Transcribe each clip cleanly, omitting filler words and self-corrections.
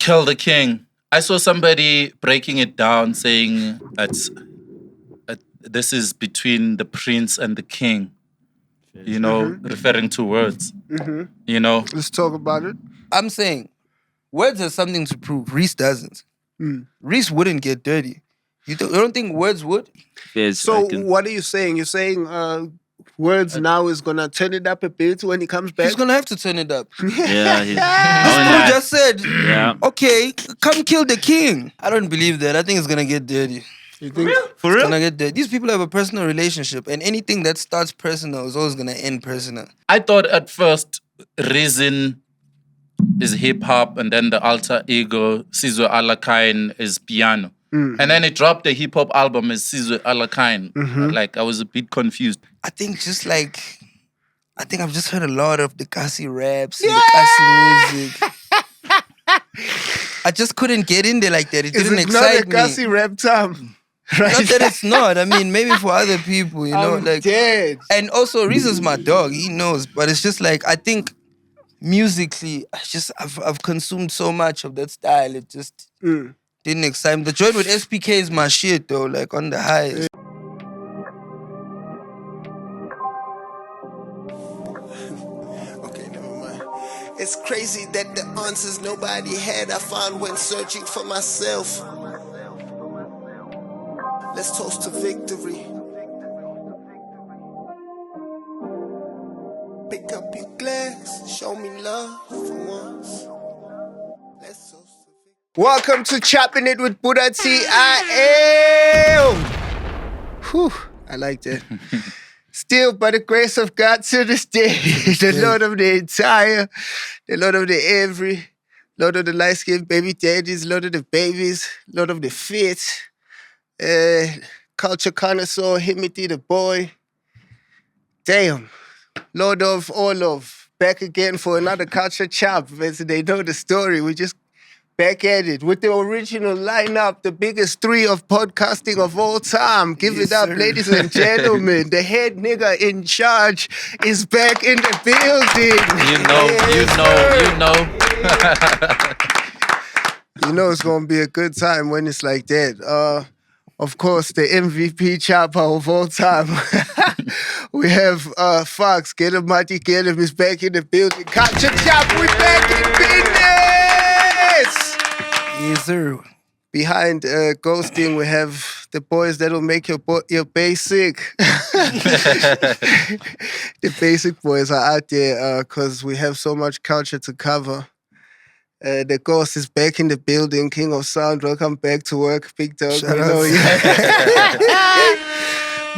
Kill the king. I saw somebody breaking it down saying this is between the prince and the king, referring to words. Let's talk about it. I'm saying, words has something to prove. Reese doesn't. Reese wouldn't get dirty. You don't think words would? So what are you saying? You're saying words now is gonna turn it up a bit when he comes back? He's gonna have to turn it up. Yeah. You just said, okay, come kill the king. I don't believe that. I think it's gonna get dirty. You think? For It's real? gonna get dirty. These people have a personal relationship, and anything that starts personal is always gonna end personal. I thought at first reason is hip hop, and then the alter ego C-Alak is piano. And then it dropped the hip hop album as C-Alak. Like I was a bit confused. I think I've just heard a lot of the Kasi raps and the Kasi music. I just couldn't get in there like that. It didn't excite me. Not a Kasi rap time. Right? Not that it's not. I mean, maybe for other people, I'm dead. And also, Reese's my dog. He knows, but it's just like I think musically, I've consumed so much of that style. It just didn't excite me. The joint with SPK is my shit though, like on the highest. Okay, never mind. It's crazy that the answers nobody had I found when searching for myself. Let's toast to victory. Pick up your glass, show me love for once. Let's toast to victory. Welcome to Choppin It with Bhuda T. I am. Whew, I like that. Still, by the grace of God to this day, the Lord of the entire, the Lord of the every, Lord of the light-skinned baby daddies, Lord of the babies, Lord of the fit, culture connoisseur, Himity the boy. Damn. Lord of all of. Back again for another culture chop. As they know the story, we just back at it with the original lineup, the biggest three of podcasting of all time. Give it up, ladies and gentlemen. The head nigga in charge is back in the building. You know it's gonna be a good time when it's like that. Of course, the MVP chopper of all time. We have FARX, get him, Marty, get him, is back in the building. Culture chop, we back in business! Yes, sir. Behind ghosting, we have the boys that'll make your basic. The basic boys are out there because we have so much culture to cover. The ghost is back in the building. King of Sound, welcome back to work. Big dog, Shout we out. know you.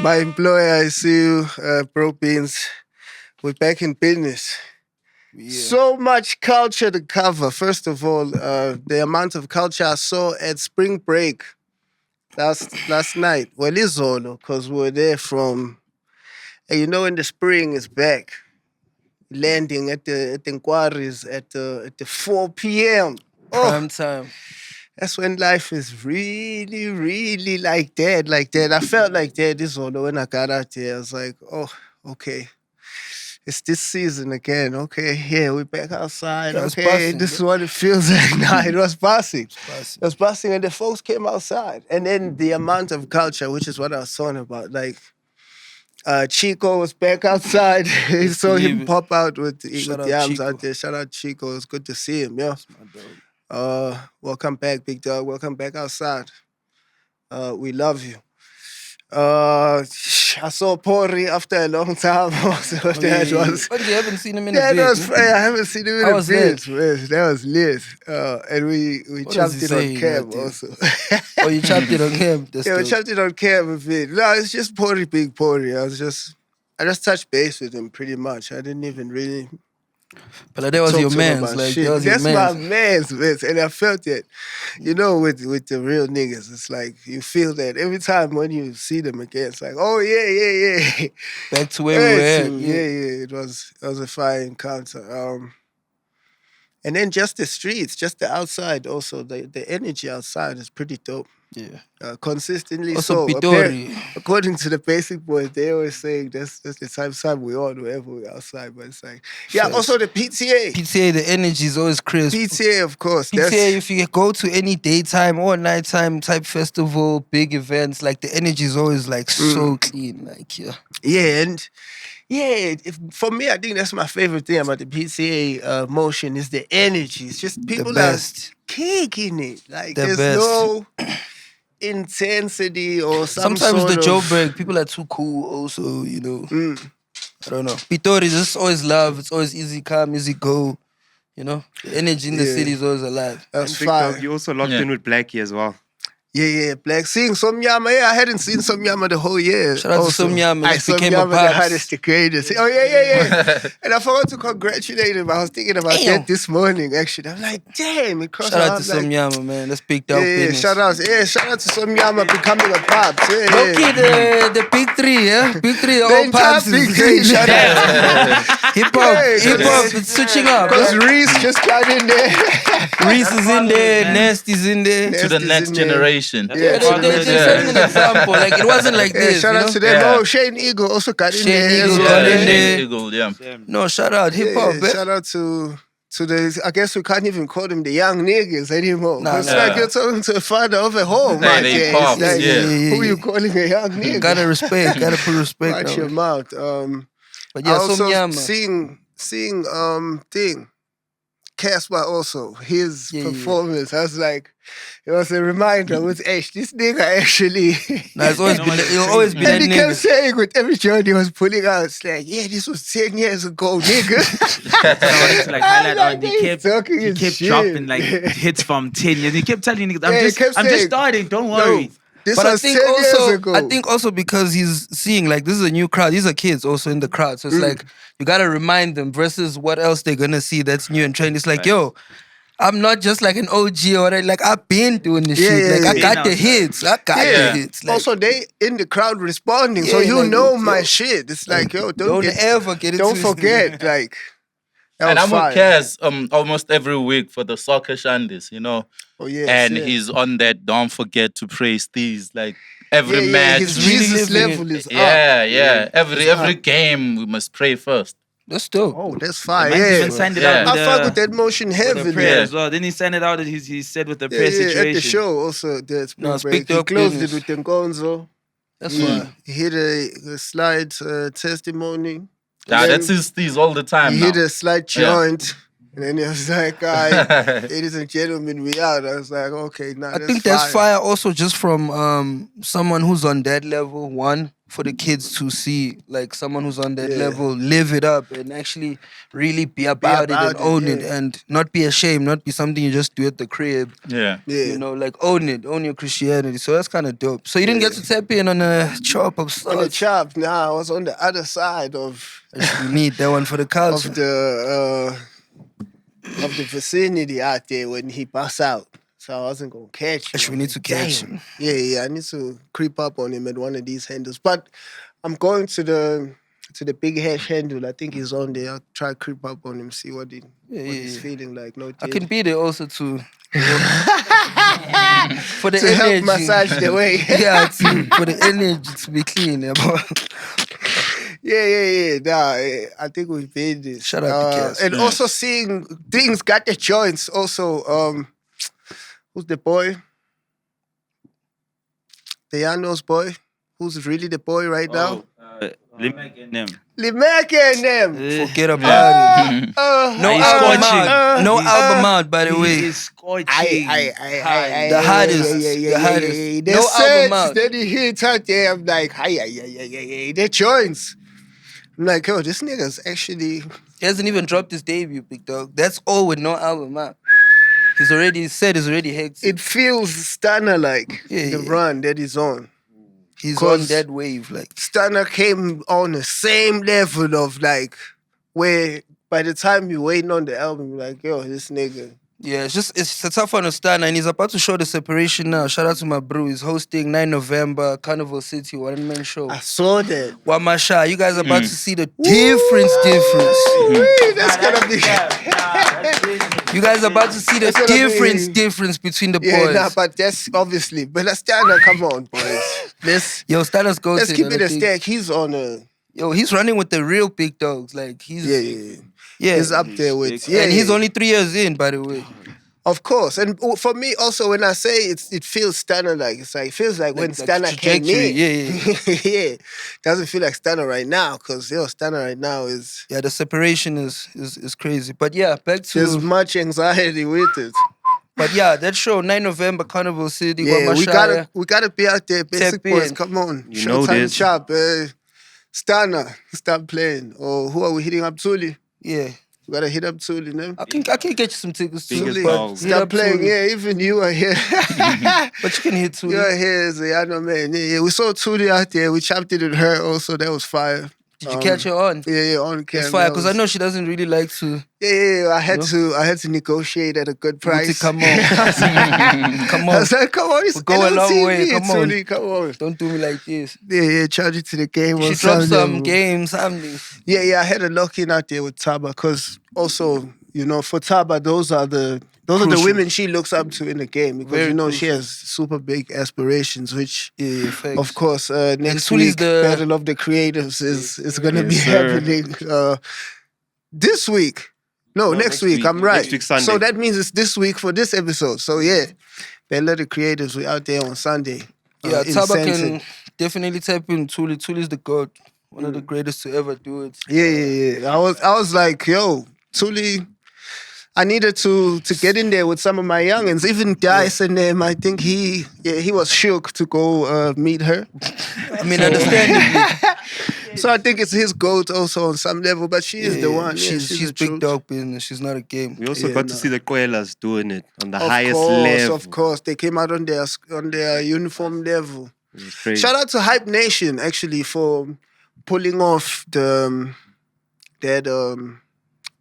My employer, I see you, Bro Beans. We're back in business. Yeah. So much culture to cover. First of all, the amount of culture I saw at spring break last night. Well, izolo, because we were there from, in the spring is back. Landing at the inquiries at the 4 p.m. Prime time. That's when life is really, really like that. I felt like that izolo when I got out there. I was like, oh, okay. It's this season again. Okay, yeah, we're back outside. Yeah, it's okay, busting, this is what it feels like. Nah, it was busting. Busting. It was busting, and the folks came outside. And then the amount of culture, which is what I was talking about. Like, Chico was back outside. He saw him pop out with the arms out there. Shout out Chico. It's good to see him, yeah. Welcome back, big dog. Welcome back outside. We love you. I saw Pori after a long time. Also, that was. But you haven't seen him in a That bit. was. I haven't seen him in How a was bit. Man. That was lit. And we What chopped does he it on say, cam Matthew? also. Oh, you chopped it on him. That's Yeah, we dope. chopped it on cam a bit. No, it's just Pori, big Pori. I just touched base with him pretty much. I didn't even really. But that was talk your to him man's. about Like, shit. that was your That's my man's. man's, and I felt it. With the real niggas, it's like you feel that every time when you see them again. It's like, oh yeah. Back to where we were at. Yeah. It was a fire encounter. And then just the streets, just the outside. Also, the energy outside is pretty dope. Consistently Also so. Pitori. According to the Basic Boys, they always saying that's the time we all wherever we're outside. But it's like, also the PTA. PTA, the energy is always crisp. PTA, of course. PTA, if you go to any daytime or nighttime type festival, big events, like the energy is always like so clean. Like, for me, I think that's my favorite thing about the PTA motion is the energy. It's just people The are best. kicking it. Like The there's best. no intensity or Sometimes the sort Joe of... break, people are too cool also, you know. I don't know. Pitori, just always love. It's always easy come, easy go. You know, the energy in the city is always alive. That's Big fine. Dog, you also locked in with Blackie as well. Yeah, Black. Seeing Somyama, I hadn't seen Somyama the whole year. Shout out to Somyama, just became a Somyama, the pops. hottest, the greatest. Oh, yeah. And I forgot to congratulate him. I was thinking about that this morning, actually. I'm like, damn, it crossed Shout my out heart, to like, Somyama, man. That's big dog business. shout out to Somyama becoming a pops. Loki, the big three, yeah? Big three, all The entire pops. big three, shout out. Hip-hop, it's switching up. Because Reese just got in there. Reese is in there, Nasty's in there. To the next generation. They're setting an example. Like, it wasn't like this. Shout out to them. Oh, Shane Eagle also got in there. Shane as Eagle well. got in there. Eagle, No, shout out, hip-hop. Shout out to the, I guess we can't even call them the young niggas anymore. It's like you're talking to a father of a home. They pops, like, yeah. Who you calling a young nigga? Gotta respect, gotta put respect Watch on your it. mouth. But I yeah, also Somyama. seeing Casper also, his performance. I was like, it was a reminder with Ash, this nigga actually. Nah, it'll always be that And he kept nigga. saying with every joint he was pulling out, it's like, this was 10 years ago, nigga. To like highlight on, he kept shit. dropping like hits from 10 years. He kept telling niggas, I'm just saying, starting, don't worry. This But was 10 years ago. I think also because he's seeing like this is a new crowd. These are kids also in the crowd, so it's like you gotta remind them versus what else they're gonna see that's new and trendy. It's like, yo, I'm not just like an OG or whatever. Like I've been doing this shit. Like I got the hits. I got the hits. Like, also, they in the crowd responding, so you like, know my shit. It's like, yo, don't ever get it. don't forget, like. And I'm fire. with Kaz almost every week for the soccer shandies, you know. Oh yeah, And he's on that. Don't forget to praise these. Like every match, his Jesus level is up. Every game we must pray first. That's dope. Oh, that's fire. Man Yeah, even signed it out I fuck with that motion with the heavily. prayer as well. Then he signed it out that he said with the prayer situation. At the show also, there's No, break. speak He your closed business. it with Nkonzo. That's why. He hit a slide testimony. Yeah, that's his steez all the time He now. hit a slight joint. And then he was like, ladies and gentlemen, we out. I was like, okay, nah, I think that's fire also just from someone who's on that level, one, for the kids to see like someone who's on that level live it up and actually really be about it and own it and not be ashamed, not be something you just do at the crib. Yeah. You know, like own it, own your Christianity. So that's kind of dope. So you didn't get to tap in on a chop of On the sorts. chop, nah, I was on the other side of You need that one for the culture. of the vicinity out there when he busts out. So I wasn't gonna catch him. Actually, we need to catch him. Yeah, I need to creep up on him at one of these handles. But I'm going to the big hash handle. I think he's on there. I'll try to creep up on him, see what he's feeling like. No, I can be there also too. For the to energy. help massage the way. Yeah, for the energy to be clean. Yeah. Nah, I think we've made this. Shout out to Cass. And also seeing things got the joints. Also, who's the boy? The Janos boy. Who's really the boy right now? Limek and them. Limek and them. Forget about it. No He's album scorching. out. No album out, by the He way. is scorching. The hardest. The hardest. The No album sets out. that he hits out there, I'm like, the joints. I'm like, yo, this nigga's actually... He hasn't even dropped his debut, big dog. That's all with no album out. He's already hectic. It feels Stunner-like, the run that he's on. He's on that wave, like. Stunner came on the same level of like, where by the time you're waiting on the album, you're like, yo, this nigga. Yeah, it's a tough one to stand, and he's about to show the separation now. Shout out to my bro. He's hosting 9 November, Carnival City, one-man show. I saw that. Wamasha, you guys are about to see the difference. That's gonna be... You guys are about to see the It's gonna difference between the boys. Yeah, nah, but that's obviously. But let's come on, boys. Stanley's go. Let's keep it a stack. He's on a. He's running with the real big dogs. Like he's He's up there with and he's only 3 years in, by the way. Of course, and for me also when I say it feels Stunner like it feels like when Stunner came in. Yeah, doesn't feel like Stunner right now because Stunner right now is the separation is crazy. But back to there's much anxiety with it. But that show 9 November Carnival City. Yeah, we gotta be out there. Basic Boys, come on, you know Showtime this. Chop, Stunner, stop playing. Or who are we hitting up? Tuli. Yeah. We gotta hit up Tuli, no? I can get you some tickets too. Stop playing, even you are here. But you can hit Tuli. You are here as a Yano man. Yeah, we saw Tuli out there. We chopped it with her also. That was fire. Did you catch her on? Yeah, on camera. It's fire, because I know she doesn't really like to... Yeah, I had to negotiate at a good price. Come on. Come on. I said, come on, we'll go a long way. Come on. Tuli, come on. Don't do me like this. Yeah, charge it to the game. She dropped some games, something. Yeah, I had a lock-in out there with Taba, because also, for Taba, those are the women she looks up to in the game, because she has super big aspirations, which of course next week Battle of the Creatives is gonna be happening this week. No, next week. I'm right. Next week, Sunday. So that means it's this week for this episode. So Battle of the Creatives, we're out there on Sunday. Taba can definitely tap in Tuli. Tuli's the GOAT. One of the greatest to ever do it. Yeah. I was like, yo, Tuli. I needed to get in there with some of my youngins. Even Dice and them, I think he was shook to go meet her. I mean, understandably. So I think it's his GOAT also on some level, but she is the one. She's big dog business. She's not a game. We also got to see the Koelas doing it on the highest level. Of course, they came out on their uniform level. Shout out to Hype Nation actually for pulling off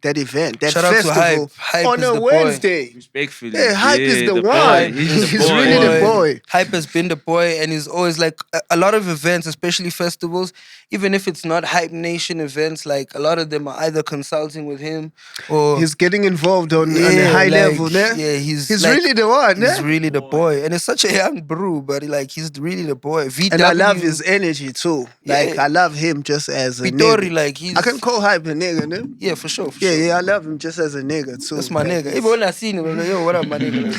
that event, that Shout festival out to Hype on a Wednesday. Respectfully. Yeah, Hype is the one. boy. He's the boy. really the boy. Hype has been the boy, and he's always like a lot of events, especially festivals, even if it's not Hype Nation events, like a lot of them are either consulting with him or he's getting involved on a high level. Yeah, he's like, really the one. He's really the boy, and it's such a young brew, but he's really the boy. VW, and I love his energy too. Like I love him just as a Pitori, nigga. I can call Hype a nigga, no? Yeah, for sure. Yeah, I love him just as a nigga too. That's my nigga. Even when I seen him, I'm like, yo, what up, my nigga?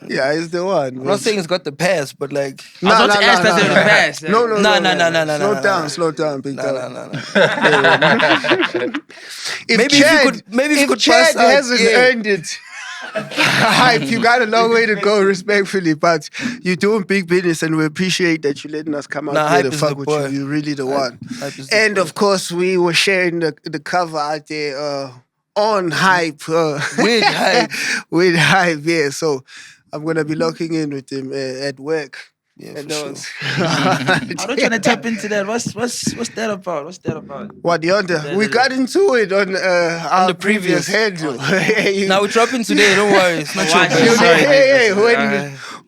Yeah, he's the one. I'm not saying he's got the pass, but like... I was about to ask that the pass. No. Slow down, big dog. No. If Chad hasn't earned it, Hype, you got a long way to go, respectfully, but you're doing big business, and we appreciate that you're letting us come out here to fuck with you. You're really the one. And of course, we were sharing the cover out there on Hype. With Hype. With Hype, yeah. So I'm going to be locking in with him at work. Yeah, for sure. I'm not trying to tap into that. What's that about? What's that about? What, the other? We got into it on the previous handle. Now we're dropping today, don't worry. It's not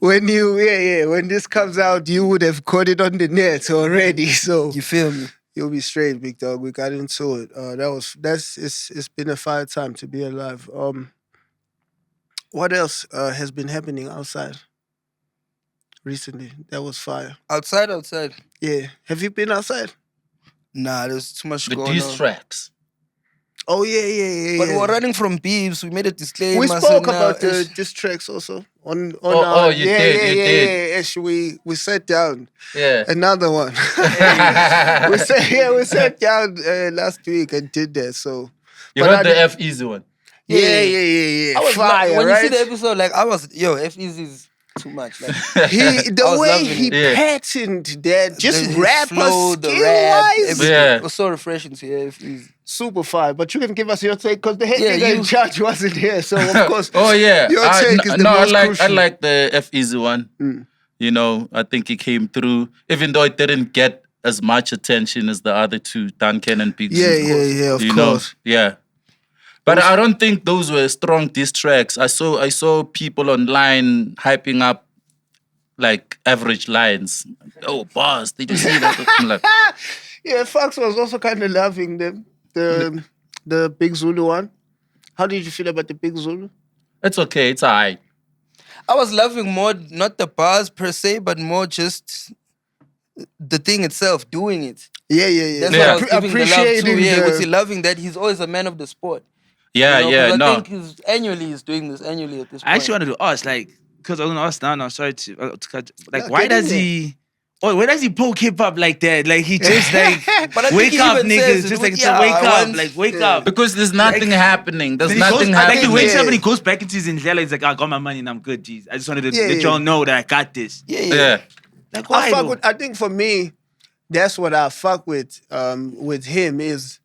When this comes out, you would have caught it on the net already. So you feel me? You'll be straight, big dog. We got into it. It's been a fire time to be alive. What else has been happening outside recently? That was fire. Outside. Yeah. Have you been outside? Nah, there's too much going on. The diss tracks. Oh, yeah. But we're running from beefs. We made a disclaimer. We spoke about the diss tracks also. You did. We sat down. Yeah. Another one. we sat down last week and did that. So you heard the F Easy one. Yeah. Fire, when right? you see the episode, like I was, F Easy is too much. Like, the way he patterned that, just rapper skill-wise. It was so refreshing to hear F Easy. Super fire, but you can give us your take because the head nigga in charge wasn't here, so of course. Your take is the most crucial. I like the F Easy one. I think he came through, even though it didn't get as much attention as the other two, Duncan and Big. Of course. But I don't think those were strong diss tracks. I saw people online hyping up like average lines. Oh, boss, did you see that? I'm like, FARX was also kind of loving them. The Big Zulu one. How did you feel about the Big Zulu? It's okay. It's alright. I was loving more, not the bars per se, but more just the thing itself, doing it. Yeah. That's what I was giving the love to. Appreciating Yeah, was he loving that? He's always a man of the sport. Yeah, You know, 'cause I no. think he's doing this annually at this point. I actually wanted to ask, like, because I was gonna ask now. Sorry to cut. Like, Yeah, why get in does there. he? Oh, why does he poke hip hop like that? Like he just like But I think wake he up, even says niggas. it, Just like yeah, wake I up, want- like wake up. Because there's nothing happening. There's Then he goes, nothing like he happening. wakes up Yeah. and he goes back into his Indlela. He's like, I got my money and I'm good, G's. I just wanted to Yeah, let yeah. y'all know that I got this. Yeah. Like why? though? I think for me, that's what I fuck with him is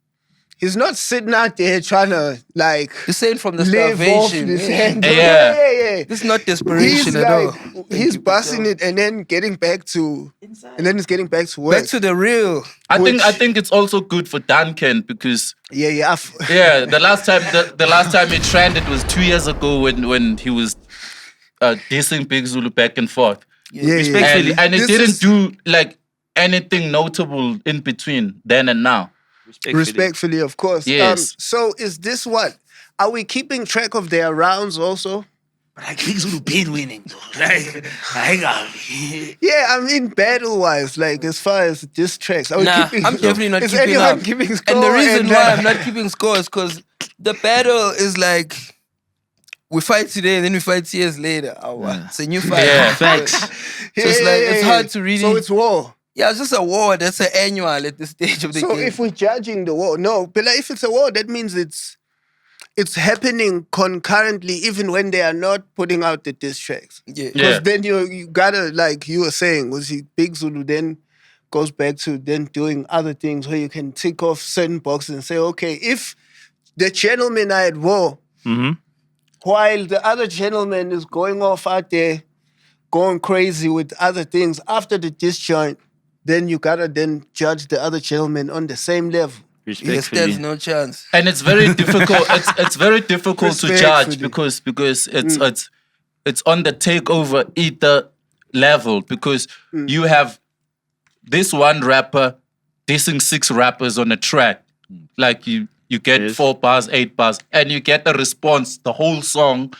he's not sitting out there trying to like You're saying from the live off starvation. this Yeah. hand. Yeah. This is not desperation He's at all. he's busting it and then getting back to he's getting back to work. Back to the real. I Which- think it's also good for Duncan because yeah. the last time it trended was 2 years ago when he was dissing Big Zulu back and forth. Yeah. Respectfully. And it This didn't is- do like anything notable in between then and now. Respectfully, of course. Yes. So is this what? Are we keeping track of their rounds also? But like Big Zulu been winning. Like I got. Yeah, I mean battle-wise, like as far as diss tracks. Are we Nah, keeping, I'm definitely not is keeping anyone up. keeping score? And the reason why I'm not keeping score is because the battle is like we fight today and then we fight years later. It's a new fight. Yeah. Facts. So it's like it's hard to really. So it's war. Yeah, it's just a war. That's an annual at this stage of the So game. if we're judging the war, no, but like if it's a war, that means it's happening concurrently, even when they are not putting out the diss tracks. Yeah. Because Yeah. then you gotta, like you were saying, was he Big Zulu then goes back to then doing other things where you can tick off certain boxes and say, okay, if the gentlemen are at war, while the other gentleman is going off out there, going crazy with other things after the diss joint, then you gotta then judge the other gentleman on the same level. He stands no chance. And it's very difficult. It's very difficult to judge Respectfully. because it's on the takeover ether level because you have this one rapper dissing 6 rappers on a track. Like you get 4 bars, 8 bars, and you get a response. The whole song,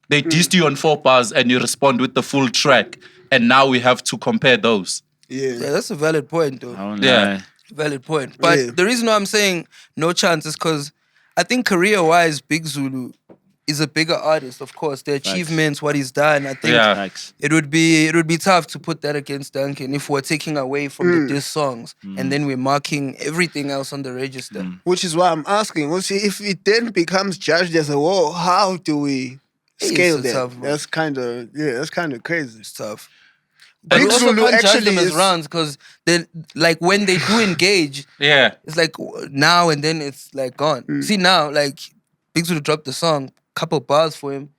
they dissed you on 4 bars, and you respond with the full track. And now we have to compare those. Yeah, that's a valid point, though. Yeah. Valid point. But Yeah. the reason why I'm saying no chance is because I think career-wise, Big Zulu is a bigger artist, of course. The achievements, what he's done, I think Yeah. Facts. it would be tough to put that against Duncan if we're taking away from the diss songs and then we're marking everything else on the register. Which is why I'm asking, if it then becomes judged as a war, how do we scale It's a that? tough one. That's kind of crazy. It's tough. But But you also Zulu can't judge actually them as is- rounds because then, like, when they do engage, Yeah. it's like now and then it's like gone. See now, like Big Zulu dropped the song, couple bars for him.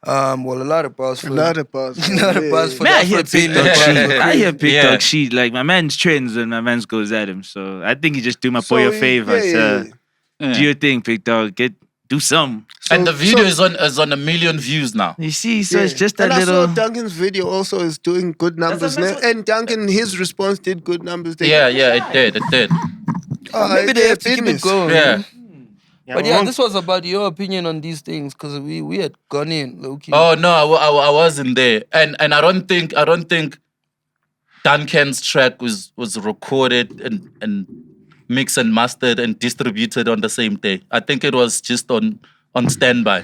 Well, a lot of bars for A him. lot of bars. A lot of bars for Man, I the hear Afro-Beat Big Dog bars shit. were I crazy. hear Big Yeah. Dog shit. Like my man's trends and my man's goes at him. So I think he just do my boy a favor. So do your thing, Big Dog. Do some. And the video is on 1 million views now. You see, so it's just that and little. I saw Duncan's video also is doing good numbers. That's And Duncan, his response did good numbers. Yeah, it did. Maybe they have to keep it business. going. Yeah. But yeah, this was about your opinion on these things because we had gone in low key. Oh no, I wasn't there, and I don't think Duncan's track was recorded and mixed and mastered and distributed on the same day. I think it was just on standby.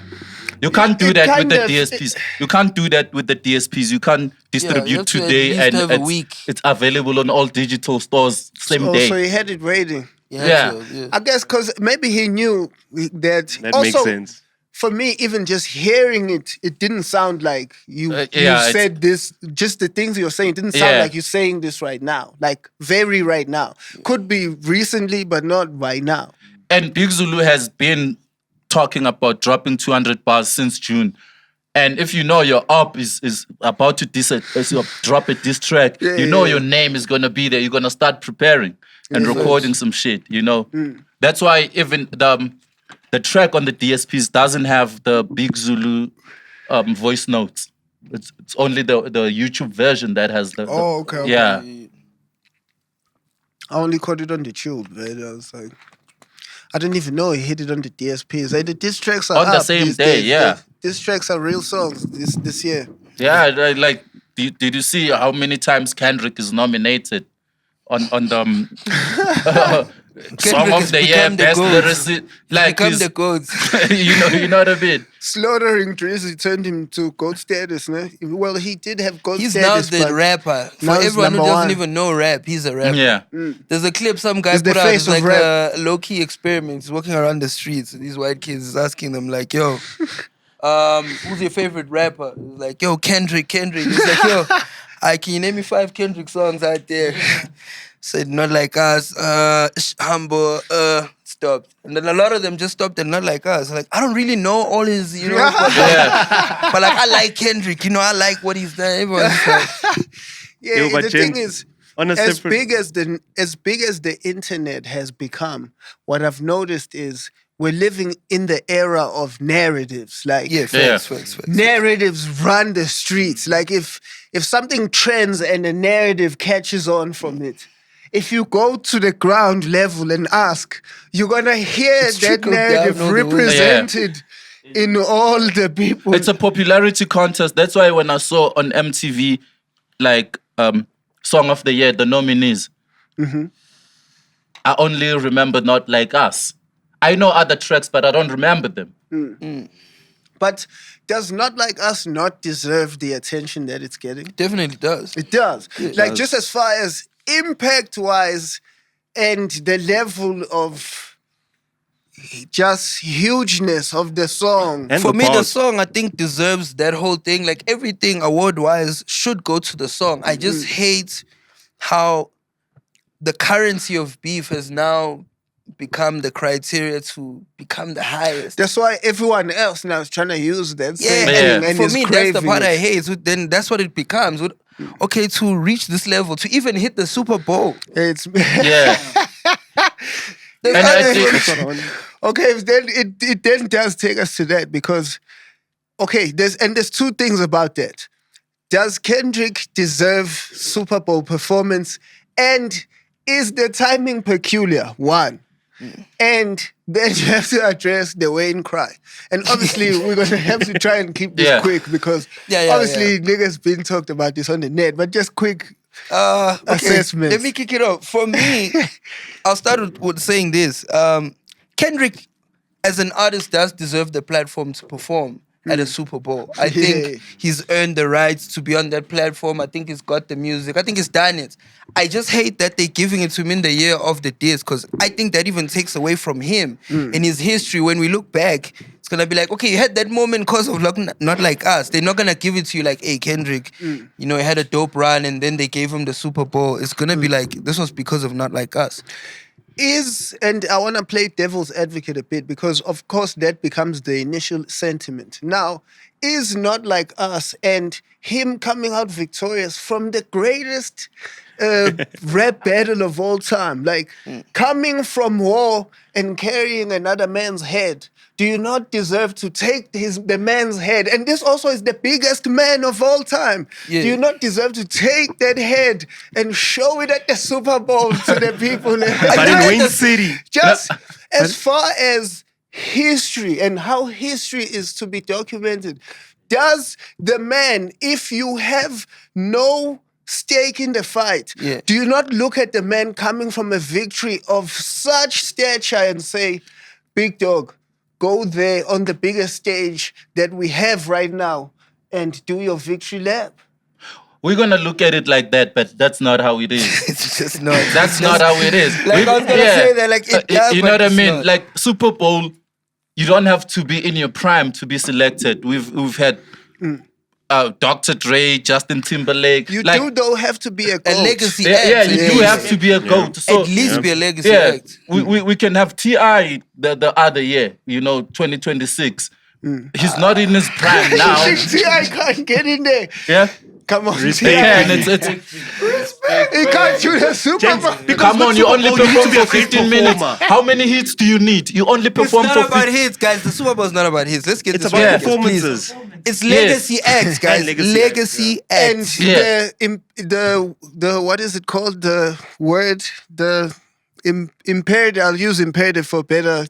You can't do It that with kind the of- DSPs. You can't do that with the DSPs. You can't distribute have to at today least and have a week. it's available on all digital stores same So day. he had it waiting. Yeah. I guess because maybe he knew that. That also, makes sense. For me, even just hearing it, it didn't sound like you it's- said this. Just the things you're saying didn't sound Yeah. like you're saying this right now. Like very right now. Could be recently, but not right now. And Big Zulu has been talking about dropping 200 bars since June. And if you know your op is about to drop a diss track, you know your name is going to be there. You're going to start preparing and recording some shit, you know. That's why even the track on the DSPs doesn't have the Big Zulu voice notes. It's only the YouTube version that has the... Oh, okay. Yeah. I only caught it on the tube, man. I was like, I don't even know he hit it on the DSPs. Like, the diss tracks are On the up same these day, days. yeah. The diss tracks are real songs this year. Yeah, like did you see how many times Kendrick is nominated on the Song of the Year, Best Lyricist? Like become the goats. you know what I mean? Slaughtering Drizzy turned him to GOAT status, no? Well, he did have GOAT He's status. now the rapper. For now he's everyone who number doesn't one. even know rap, he's a rapper. Yeah. There's a clip some guy He's the put out. face It's of like rap. a low-key experiment. He's walking around the streets. These white kids is asking them like, yo, who's your favorite rapper? He's like, yo, Kendrick. He's like, yo, can you name me 5 Kendrick songs out there? Said, Not Like Us, Humble, stopped. And then a lot of them just stopped and Not Like Us. Like, I don't really know all his, but like, I like Kendrick, I like what he's done. Everyone's like, Yeah, Yo, but the Jen, thing is, on a as separate- big as the internet has become, what I've noticed is we're living in the era of narratives. Like, facts. narratives run the streets. Like, if something trends and a narrative catches on from it, if you go to the ground level and ask, you're gonna hear that trickled narrative down all the way. represented in all the people. It's a popularity contest. That's why when I saw on MTV, like Song of the Year, the nominees, I only remember Not Like Us. I know other tracks, but I don't remember them. But does Not Like Us not deserve the attention that it's getting? Definitely does. It does. It Like, does. just as far as impact-wise and the level of just hugeness of the song. And For the me, the bars. song, I think, deserves that whole thing. Like, everything award-wise should go to the song. I just hate how the currency of beef has now become the criteria to become the highest. That's why everyone else now is trying to use that same Yeah, thing and and for is me, that's the craving part I it. hate. So then that's what it becomes. Okay, to reach this level, to even hit the Super Bowl. It's Yeah. There's And I other- think- okay, then it then does take us to that because there's two things about that. Does Kendrick deserve Super Bowl performance? And is the timing peculiar? One. And then you have to address the Wayne cry. And obviously, we're going to have to try and keep this quick because obviously niggas been talked about this on the net, but just quick assessments. Let me kick it off. For me, I'll start with saying this. Kendrick, as an artist, does deserve the platform to perform at a Super Bowl. I think he's earned the right to be on that platform. I think he's got the music. I think he's done it. I just hate that they're giving it to him in the year of the diss because I think that even takes away from him in his history. When we look back, it's going to be like, okay, you had that moment because of Not Like Us. They're not going to give it to you like, hey, Kendrick, he had a dope run and then they gave him the Super Bowl. It's going to be like, this was because of Not Like Us. And I want to play devil's advocate a bit because, of course, that becomes the initial sentiment. Now, is Not Like Us and him coming out victorious from the greatest rap battle of all time, like coming from war and carrying another man's head, do you not deserve to take the man's head? And this also is the biggest man of all time. Yeah. Do you not deserve to take that head and show it at the Super Bowl to the people? But in Wayne City. Just as far as history and how history is to be documented, does the man, if you have no stake in the fight, do you not look at the man coming from a victory of such stature and say, big dog, go there on the biggest stage that we have right now and do your victory lap? We're gonna look at it like that, but that's not how it is. It's just not. That's not how it is. Like I was gonna say that, like it does, you know but what I it's mean? not. Like Super Bowl, you don't have to be in your prime to be selected. We've had Dr. Dre, Justin Timberlake. You like, do, though, have to be a goat. legacy yeah, act. yeah, you at do least. have to be a goat. So At least be a legacy yeah, act. we can have T.I. the other year, 2026. He's not in his prime now. I can't get in there. Yeah. Come on, Respect. Yeah, and it's he can't do the Super Bowl. come on, you only Bowl, you need perform to be a for great 15 minutes. performer. How many hits do you need? You only It's perform not for about 15. hits, guys. The Super Bowl is not about hits. Let's get It's this about right, performances. please. It's legacy acts, guys. And legacy legacy And acts. Yeah. the what is it called? The word, the imperative. I'll use imperative for better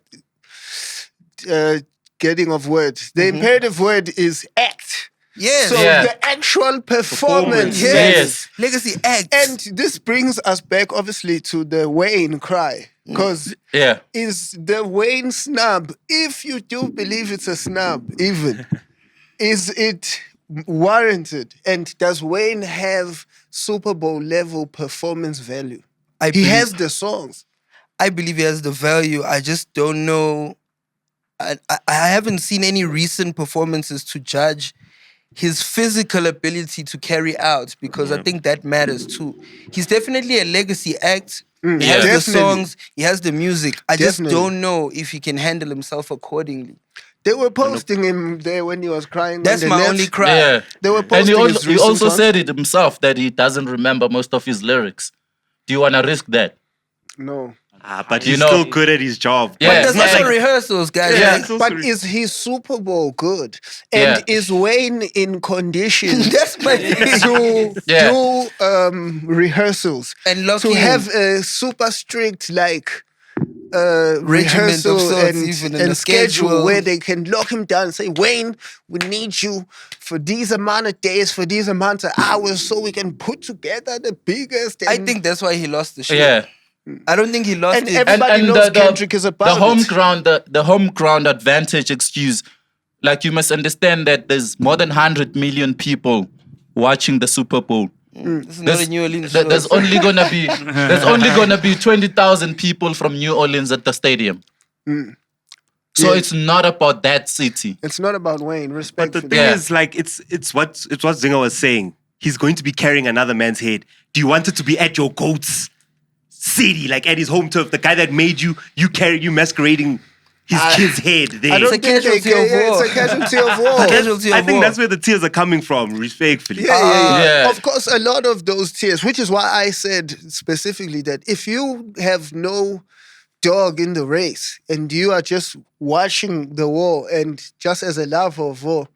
getting of words. The imperative word is act. Yes. So the actual performance. Yes. Legacy act. And this brings us back, obviously, to the Wayne cry. Because is the Wayne snub, if you do believe it's a snub, even, is it warranted? And does Wayne have Super Bowl level performance value? He has the songs. I believe he has the value. I just don't know. I haven't seen any recent performances to judge his physical ability to carry out, because I think that matters too. He's definitely a legacy act. He has the songs, he has the music. I just don't know if he can handle himself accordingly. They were posting him there when he was crying. That's my only cry. Yeah. They were posting he also said it himself that he doesn't remember most of his lyrics. Do you want to risk that? No. But he's still good at his job. Yeah, there's also rehearsals, guys. Yeah, but is he Super Bowl good? And is Wayne in condition That's my thing. to do rehearsals And lock to in. have a super strict rehearsal and schedule where they can lock him down and say, Wayne, we need you for these amount of days, for these amount of hours, so we can put together the biggest. I think that's why he lost the shit. Yeah. I don't think he lost And it. everybody knows Kendrick is about the home ground, the home ground advantage excuse. Like, you must understand that there's more than 100 million people watching the Super Bowl. This is not a New Orleans show. There's only gonna be 20,000 people from New Orleans at the stadium. So it's not about that city. It's not about Wayne. Respect. But the thing is, like, it's what Zinga was saying. He's going to be carrying another man's head. Do you want it to be at your goat's city, like at his home turf, the guy that made you masquerading his kid's head there? I don't think it's a casualty of war. I think that's where the tears are coming from, respectfully. Yeah. Of course, a lot of those tears, which is why I said specifically that if you have no dog in the race and you are just watching the war and just as a lover of war,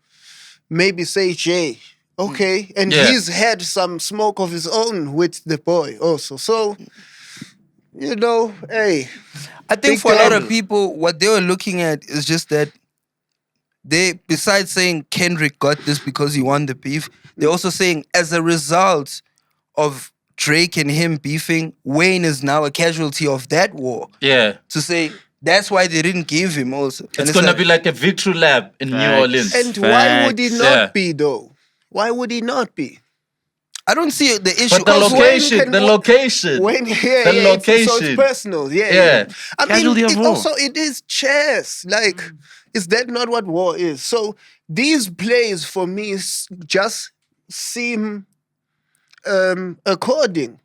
maybe say Jay, okay, and he's had some smoke of his own with the boy also. So, you know, hey. I think for a lot of people, what they were looking at is just that they, besides saying Kendrick got this because he won the beef, they're also saying as a result of Drake and him beefing, Wayne is now a casualty of that war. Yeah. To say that's why they didn't give him also. It's going to be like a victory lap in New Orleans. And why would he not be, though? Why would he not be? I don't see the issue. But the location. Wayne, the location. So it's personal. Yeah. I Casualty mean, of war. also it is chess. Like, is that not what war is? So these plays for me just seem according.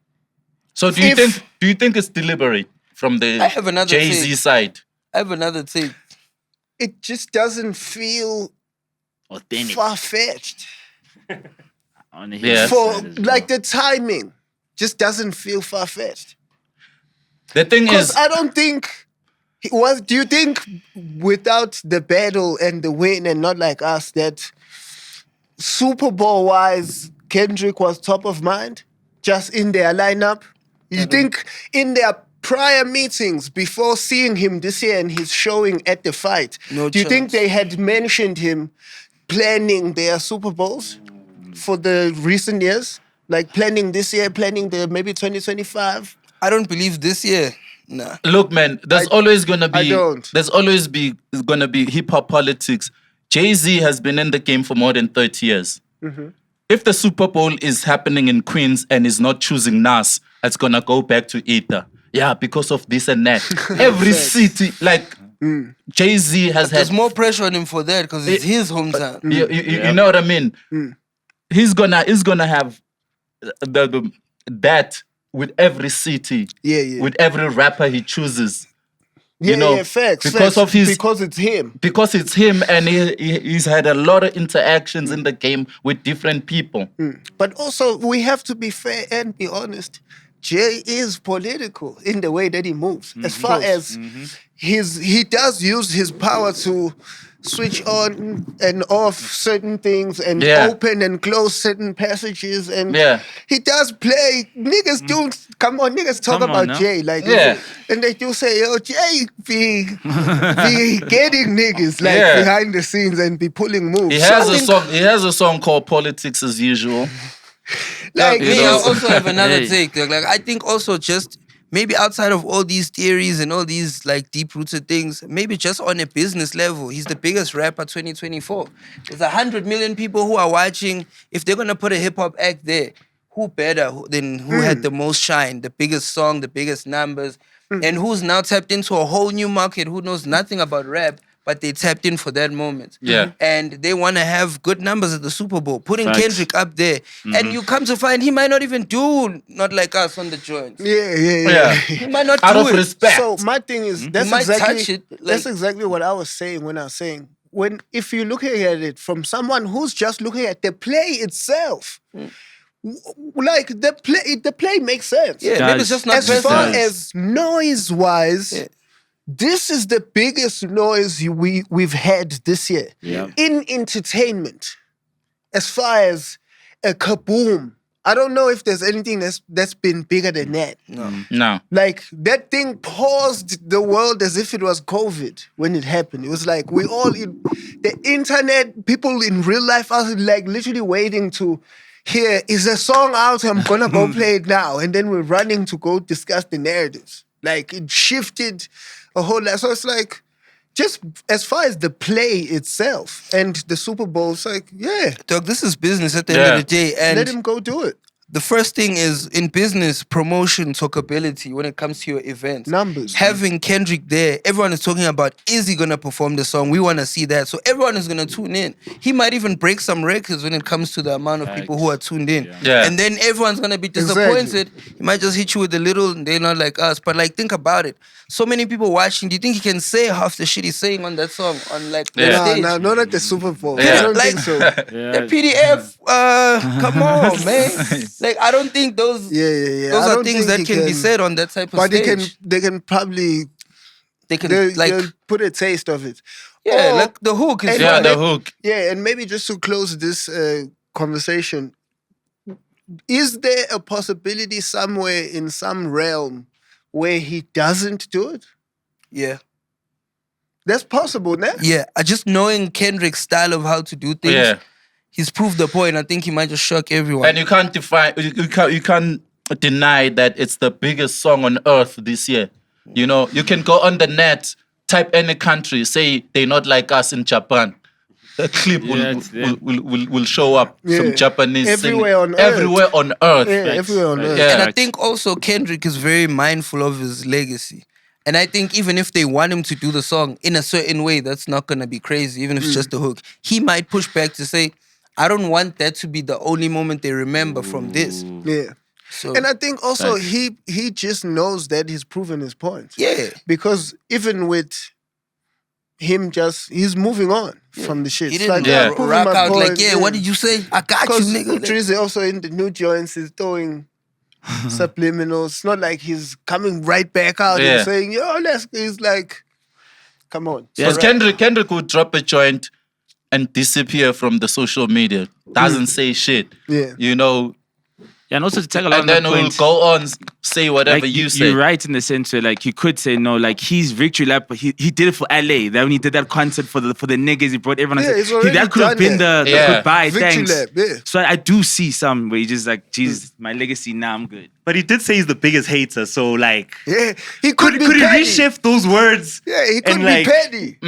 So do you think it's deliberate from the Jay-Z side? I have another take. It just doesn't feel Authentic. far-fetched. Yeah. For like the timing just doesn't feel far-fetched. The thing is, I don't think do you think without the battle and the win and not like us that Super Bowl wise Kendrick was top of mind just in their lineup? You think in their prior meetings before seeing him this year and his showing at the fight, do you think they had mentioned him planning their Super Bowls for the recent years? Like planning this year, planning the maybe 2025? I don't believe this year. Nah. Look, man, there's always gonna be hip hop politics. Jay-Z has been in the game for more than 30 years. If the Super Bowl is happening in Queens and is not choosing Nas, it's gonna go back to Ether. Yeah, because of this and that. Every city, like Jay-Z has There's more pressure on him for that because it's his hometown. You know what I mean? He's gonna have that with every city, with every rapper he chooses. Facts. Because it's him. Because it's him, and he's had a lot of interactions in the game with different people. But also, we have to be fair and be honest. Jay is political in the way that he moves. As far as he does use his power to switch on and off certain things and open and close certain passages. And he does play. Niggas do, come on, niggas talk about Jay. Like, and they do say, yo, Jay be getting niggas like behind the scenes and be pulling moves. He has a song called Politics as Usual. Like, me, I also have another take. Like, I think also just maybe outside of all these theories and all these like deep-rooted things, maybe just on a business level, he's the biggest rapper 2024. There's 100 million people who are watching. If they're gonna put a hip-hop act there, who better than who had the most shine, the biggest song, the biggest numbers, and who's now tapped into a whole new market who knows nothing about rap, but they tapped in for that moment. Yeah. And they want to have good numbers at the Super Bowl. Putting Kendrick up there. And you come to find he might not even do Not Like Us on the joints. Yeah. He might not Out do of it. respect. So my thing is, He might touch it. That's exactly what I was saying when I was saying, if you're looking at it from someone who's just looking at the play itself, like the play makes sense. Yeah, maybe it's just not as far as noise-wise, this is the biggest noise we've had this year in entertainment. As far as a kaboom, I don't know if there's anything that's been bigger than that. No. Like, that thing paused the world as if it was COVID when it happened. It was like the internet, people in real life are like literally waiting to hear, is a song out? I'm gonna go play it now. And then we're running to go discuss the narratives. Like, it shifted a whole lot. So it's like, just as far as the play itself and the Super Bowl, it's like, Dog, this is business at the end of the day. And let him go do it. the first thing is, in business, promotion, talkability when it comes to your events. Numbers. Having Kendrick there, everyone is talking about, is he going to perform the song? We want to see that. So everyone is going to tune in. He might even break some records when it comes to the amount of people who are tuned in. Yeah. And then everyone's going to be disappointed. He might just hit you with a little, they're not like us. But like, think about it. So many people watching, do you think he can say half the shit he's saying on that song on like that stage? No, not at the Super Bowl. Yeah. I don't Like, think so. The PDF, come on, man. Like, I don't think those Yeah. those I are don't things think that can be said on that type of but stage. they can probably they'll put a taste of it. Yeah, Or- like the hook is and the hook. Yeah, and maybe just to close this conversation, is there a possibility somewhere in some realm where he doesn't do it? Yeah. That's possible, no? Yeah. Just knowing Kendrick's style of how to do things, he's proved the point. I think he might just shock everyone. And you can't you can't deny that it's the biggest song on earth this year. You know, you can go on the net, type any country, say they're not like us in Japan. A clip will show up. Some Japanese everywhere singing. on earth. Everywhere on earth. Yeah, everywhere on earth. Yeah. And I think also Kendrick is very mindful of his legacy. And I think even if they want him to do the song in a certain way, that's not going to be crazy, even if it's just a hook. He might push back to say, I don't want that to be the only moment they remember from this. Yeah. So, And I think also he just knows that he's proven his point. yeah. Because even with him he's moving on from the shit. He It's didn't like, I'm proving rock my out like, point, what did you say? I got you, Because nigga. Drizzy also in the new joints is throwing subliminals. It's not like he's coming right back out and saying, he's like, come on. Because Kendrick would drop a joint and disappear from the social media. Doesn't say shit. Yeah. You know. Yeah, and also to tag along And then that we'll point, go on, say whatever like, you say. You're right in the sense where, like, you could say no, like, he's victory lap, but he did it for LA. Then when he did that concert for the niggas, he brought everyone. Yeah, he's already that could have done been that. the Yeah. goodbye, Victory thanks. lap, yeah. So I do see some where he just like, Jesus, my legacy now, I'm good. But he did say he's the biggest hater, so like, Yeah, he could be could he petty. reshift those words? Yeah, he could and, be like- petty.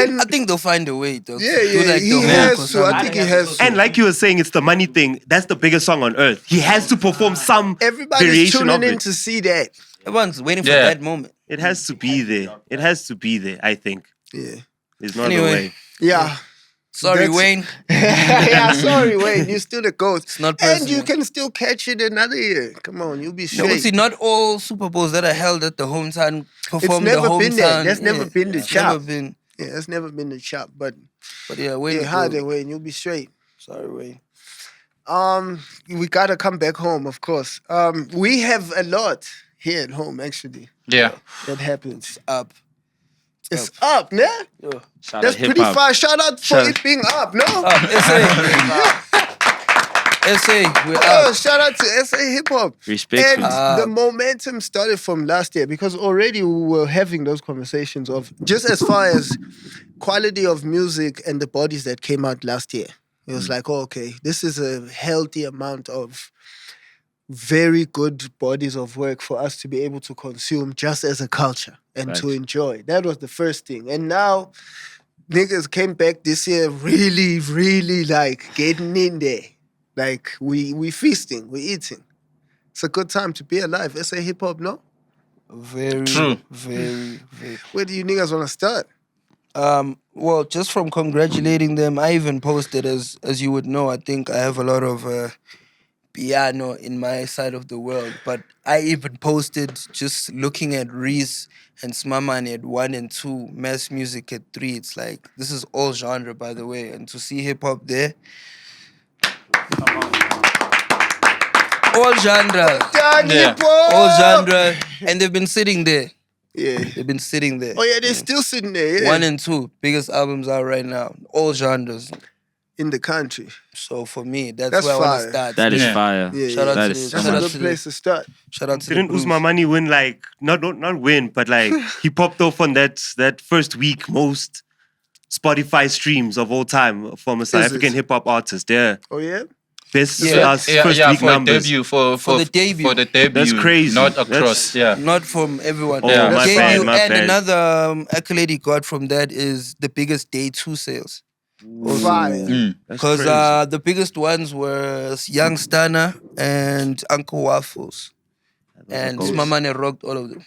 And I think they'll find a way, though. yeah, Do like he the hook or has to. I something. think he has to. And like you were saying, it's the money thing. That's the biggest song on earth. He has to perform some Everybody's variation of tuning in it. to see that. Everyone's waiting for Yeah. that moment. It has to be there. It has to be there, I think. Yeah. There's not Anyway. a way. Yeah. Sorry, That's- Wayne. Yeah, sorry, Wayne. You're still the GOAT. It's not And you personal. can still catch it another year. Come on, you'll be No, straight. but see, not all Super Bowls that are held at the hometown perform the never hometown. been there. That's never been the it's chop. Never been. Yeah, that's never been the chop. But But Wayne. yeah, harder, Wayne. You'll be straight. Sorry, Wayne. We gotta come back home, of course. We have a lot here at home, actually, Yeah. that happens. Up. It's up, nah? Shout That's out pretty hip-hop. far. Shout out for it being up, no? SA, we're Oh, out. shout out to SA Hip Hop. Respect. And the momentum started from last year because already we were having those conversations of just as far as quality of music and the bodies that came out last year. It was like, oh, okay, this is a healthy amount of very good bodies of work for us to be able to consume just as a culture and to enjoy. That was the first thing. And now niggas came back this year really, really like getting in there. Like we feasting, we eating. It's a good time to be alive. SA hip hop, no? Very, True. very, very. Where do you niggas want to start? Well, just from congratulating them, I even posted, as you would know, I think I have a lot of piano in my side of the world, but I even posted just looking at Reese and Smamani at 1 and 2, mass music at 3. It's like, this is all genre, by the way, and to see hip hop there, all genre, all genre, and they've been sitting there. Yeah. They've been sitting there. Oh yeah, they're still sitting there. Yeah. 1 and 2, biggest albums out right now, all genres. In the country. So for me, that's That's where I want fire. to start. That is fire. Yeah, Shout out That to is the- so shout That's out a much. good to place to start. Shout out to Didn't the Blues. Usmamani win like not win, but like he popped off on that first week most Spotify streams of all time from a South Is it? African hip hop artist. Yeah, Oh yeah? best Yeah. first week for numbers. debut for the debut. for the debut. That's crazy. Not across. Not from everyone. Oh, Yeah. my Debut, bad, my and bad. another accolade he got from that is the biggest day 2 sales. Fire. That's Because crazy. the biggest ones were Young Stunner and Uncle Waffles. And Smamane rocked all of them.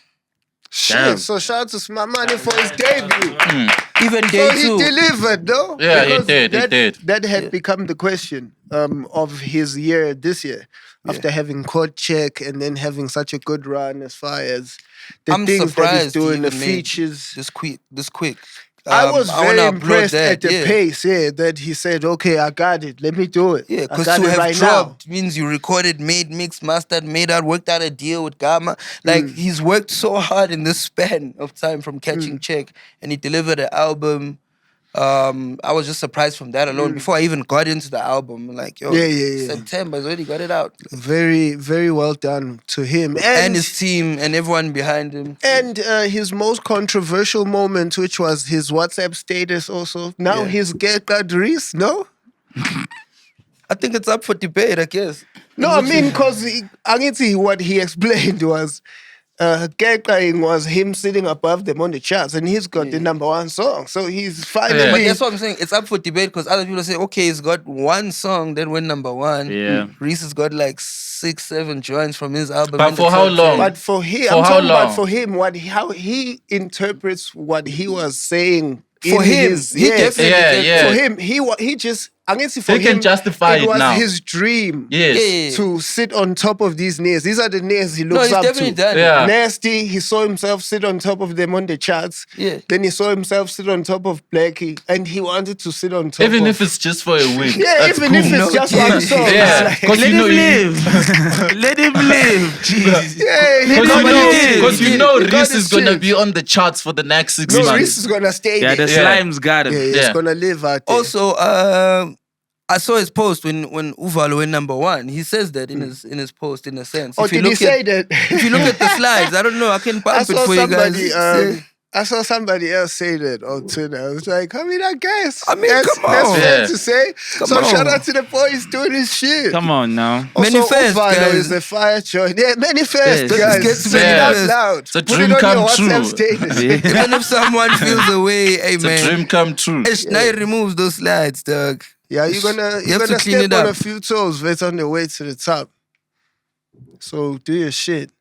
Damn. Shit. So shout out to Smamani for his debut. Even So day he 2. delivered, though. Yeah, he Because did, he That, did. that had become the question of his year this year. After having Court Check and then having such a good run as far as the I'm things that he's surprised he doing, the even made features. This quick. I was wanna very applaud impressed that, at the pace, that he said, okay, I got it. Let me do it. Yeah, I because got to it have right dropped means you recorded, made, mixed, mastered, made out, worked out a deal with Gamma. Like, he's worked so hard in this span of time from Catching Check, and he delivered an album. I was just surprised from that alone. Before I even got into the album, I'm like, yo, Yeah. September, he's already got it out. Very, very well done to him. And his team and everyone behind him. And his most controversial moment, which was his WhatsApp status also. Now his get Reese, no? I think it's up for debate, I guess. No, I mean, because what he explained was Gekkaing was him sitting above them on the charts, and he's got the number 1 song. So he's finally... But that's what I'm saying. It's up for debate because other people say, okay, he's got 1 song that went number 1. Yeah. Reese has got like 6, 7 joints from his album. But in the for how top long? 10. But for him, For I'm how talking about long? for him, how he interprets what he was saying. For in him, his, he definitely Yeah, For yeah. him, he just, I guess for He him, can justify it it was now. his dream. Yes. To sit on top of these nails. These are the nails he No, looks he's up definitely to. done it. Yeah. Nasty, he saw himself sit on top of them on the charts. Yeah. Then he saw himself sit on top of Blackie, and he wanted to sit on top Even of... if it's just for a week. Yeah, that's even cool. if it's just one song. Yeah, It's like- because you know Let him live. Jesus. Yeah, he Because you know He got Reese his is gonna shit. be on the charts for the next 6 No, months. Reese is gonna stay Yeah, there. the Yeah. slime's got him. Yeah, he's Yeah. gonna live out there. Also, I saw his post when Uvalo went number 1. He says that in his post, in a sense. Oh, If you did he look say at- that? If you look at the slides, I don't know. I can I pump it saw for you guys. somebody. I saw somebody else say that on Twitter. I was like, I mean, I guess. I mean, that's, come on. That's fair Yeah. to say. Come so on. shout out to the boys doing his shit. Come on now. Also, Manifest, Uvalo guys. is the fire choice. Yeah, manifest, Yes. guys. Get Say it out manifest. loud. It's a Put dream it on come your WhatsApp true. status. Even if someone feels away, hey It's a man. dream come true. Now he removes those slides, dog. Yeah, you're gonna You have to clean step it on up. a few toes. It's on the way to the top. So do your shit.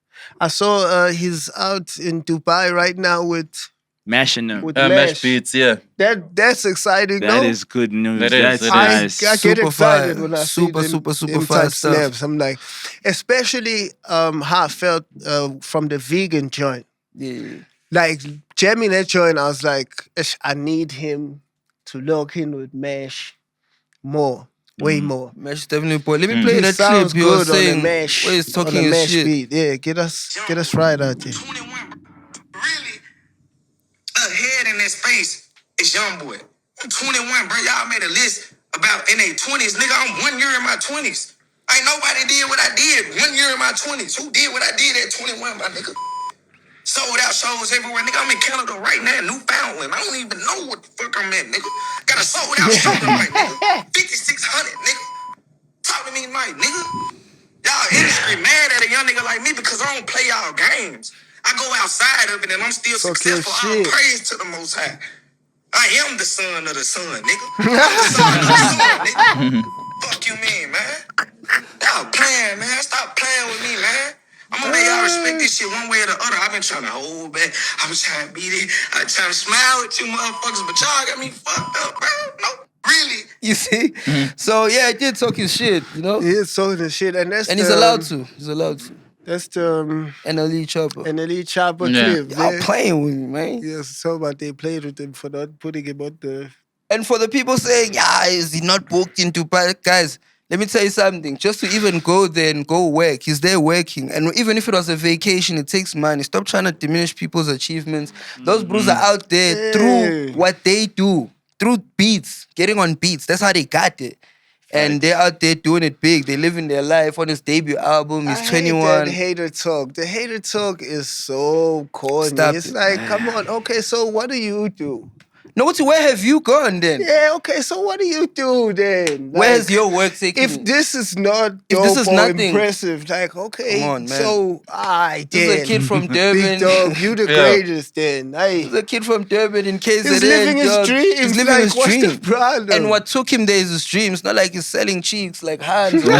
I saw he's out in Dubai right now with Mashing them. Mash. Mash beats, yeah. That's exciting. That no? is good news. That is, That's it I nice. get Super excited fire. when I Super, see them, super them fire type stuff. snaps. I'm like, especially how I felt from the vegan joint. Yeah. Like jamming that joint, I was like, I need him to lock in with Mash more, way more. Mash is definitely important. Let me play He that sounds clip you were good on the saying Mash. where he's talking on the his Mash shit. beat. Yeah, get us right out there. 21, really ahead in this young boy. I'm 21, bro. Y'all made a list about in their 20s. Nigga, I'm 1 year in my 20s. Ain't nobody did what I did 1 year in my 20s. Who did what I did at 21, my nigga? Sold out shows everywhere. Nigga, I'm in Canada right now, Newfoundland. I don't even know what the fuck I'm at, nigga. Got a sold out show tonight, nigga. 5,600, nigga. Talk to me tonight, nigga. Y'all industry mad at a young nigga like me because I don't play y'all games. I go outside of it and I'm still successful. All praise to the Most High. I am the son of the sun, nigga. I'm the son of the sun, nigga. Fuck you mean, man? Y'all playing, man. Stop playing with me, man. I'm gonna make y'all respect this shit one way or the other. I've been trying to hold back. I've been trying to beat it. I've been trying to smile with you motherfuckers, but y'all got me fucked up, bro. No, really. You see? So yeah, I did talk his shit, you know? He is talking his shit, and that's He's allowed to. He's allowed to. That's the NLE Chopper. NLE Chopper clip. Y'all playing with me, man. Yes, so about they played with him for not putting him on the... And for the people saying, yeah, is he not booked into guys? Let me tell you something. Just to even go there and go work, he's there working. And even if it was a vacation, it takes money. Stop trying to diminish people's achievements. Those bros are out there through what they do, through beats, getting on beats. That's how they got it. And they're out there doing it big. They living their life on his debut album. He's 21. I hate that hater talk. The hater talk is so corny. It's like, come on. Okay, so what do you do? No, where have you gone then? Yeah, okay, so what do you do then? Like, where's your work taking if this is not dope impressive, like, okay, come on, man. So, this is a kid from Durban. Big dog, you the greatest then. This is a kid from Durban in KZN. He's living his dreams. He's living his dream. What's the problem? And what took him there is his dream. It's not like he's selling cheeks like Hans. Bro,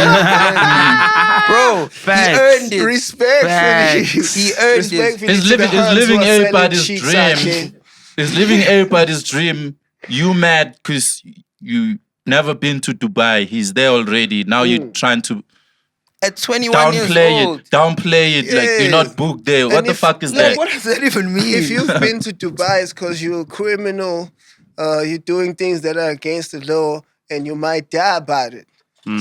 he earned it. Respectfully. He earned it. He's living everybody's dream. He's living everybody's dream. You mad because you never been to Dubai. He's there already. Now you're trying to at 21 years old. Downplay it like you're not booked there. What the fuck is that? What does that even mean? If you've been to Dubai, it's because you're a criminal. You're doing things that are against the law and you might die about it.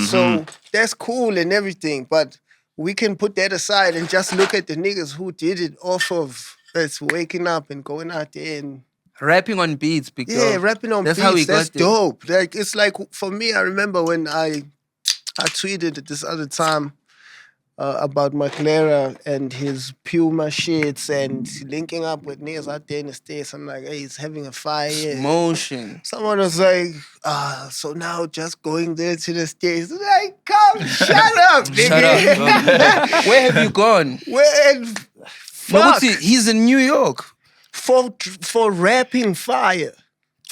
So that's cool and everything. But we can put that aside and just look at the niggas who did it off of that's waking up and going out there and rapping on beats, big dog. Yeah, rapping on beats. How we that's got dope. Like it's like for me, I remember when I tweeted this other time about McLaren and his Puma shits and linking up with niggas out there in the States. I'm like, hey, he's having a fire. Motion. Someone was like, so now just going there to the States. Like, come, shut up, nigga. Shut up. Where have you gone? Fuck. He's in New York. For rapping fire.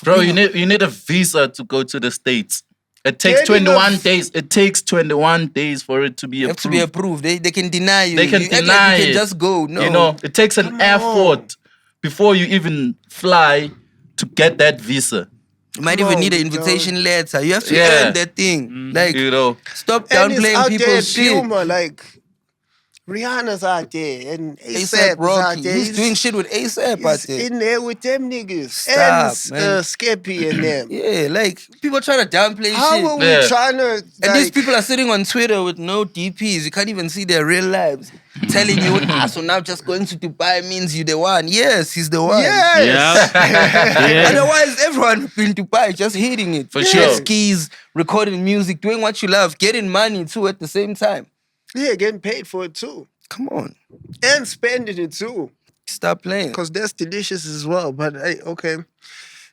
Bro, you need a visa to go to the States. It takes 21 days. It takes 21 days for it to be approved. You have to be approved. They can deny you. They can deny like you it. can just go. No. You know, it takes an effort before you even fly to get that visa. You might even need an invitation letter. You have to earn that thing. Like, you know, stop downplaying people's shit. Puma, like, Rihanna's out there and A$AP out there. He's doing shit with A$AP out there. In there with them niggas. Stop, man. Skeppy and them. Yeah, like, people try to downplay shit. How are we trying to... And these people are sitting on Twitter with no DPs. You can't even see their real lives. Telling you, so now just going to Dubai means you the one. Yes, he's the one. Yes. Yeah. Otherwise, everyone in Dubai just hitting it. For sure. Skis, recording music, doing what you love, getting money too at the same time. Yeah, getting paid for it too. Come on. And spending it too. Stop playing. Because that's delicious as well. But hey, okay.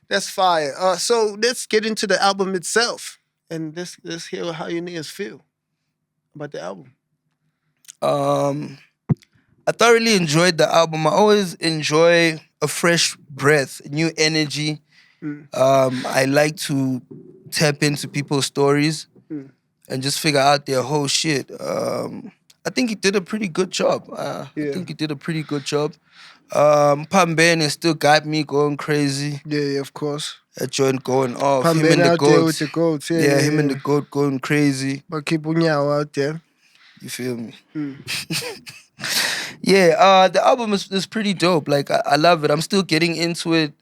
That's fire. So let's get into the album itself. And let's hear how you niggas feel about the album. I thoroughly enjoyed the album. I always enjoy a fresh breath, new energy. I like to tap into people's stories and just figure out their whole shit. I think he did a pretty good job. Pambene still got me going crazy. Yeah, of course. That joint going off. Pambene him and the out there with the goats. Yeah, him and the goat going crazy. But keep Unyaw out there. You feel me? Yeah, the album is pretty dope. Like, I love it. I'm still getting into it.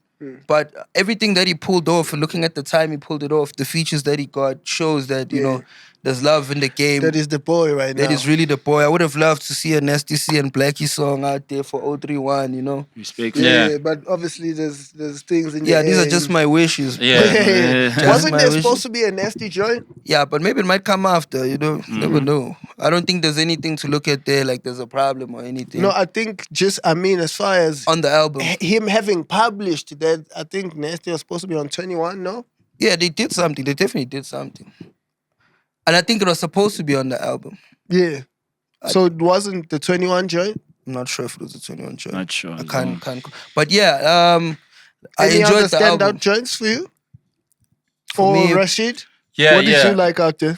But everything that he pulled off, and looking at the time he pulled it off, the features that he got shows that, you know, There's love in the game. That is the boy right now. That is really the boy. I would have loved to see a Nasty C and Blackie song out there for 031, you know? Respect. Yeah, but obviously there's things in Yeah, the these are air. just my wishes. Yeah. Wasn't my there wishes. supposed to be a nasty joint? Yeah, but maybe it might come after, you know? Never know. I don't think there's anything to look at there like there's a problem or anything. No, I think as far as On the album. him having published that, I think Nasty was supposed to be on 21, no? Yeah, they did something. They definitely did something. And I think it was supposed to be on the album. Yeah. So it wasn't the 21 joint? I'm not sure if it was a 21 joint. Not sure. I can't. But yeah, I Any enjoyed other the standout album. joints for you? For Or me- Rashid? Yeah, What did yeah. you like out there?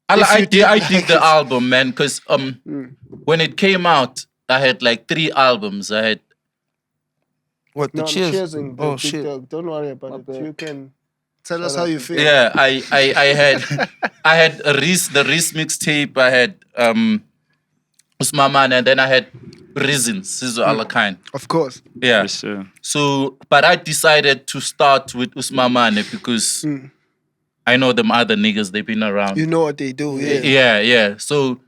I dig like the it. album, man, because when it came out, I had like 3 albums. I had What, the No, I'm cheers? cheersing the Oh, big shit. dog. Don't worry about it. bad. You can tell us how you feel. yeah, I had a Reese, the Reese mixtape. I had Usmaman, and then I had Reason, C-Alak. Of course. Yeah. Yes, sir. So, but I decided to start with Usmamane because I know them other niggas, they've been around. You know what they do, yeah. Yeah. So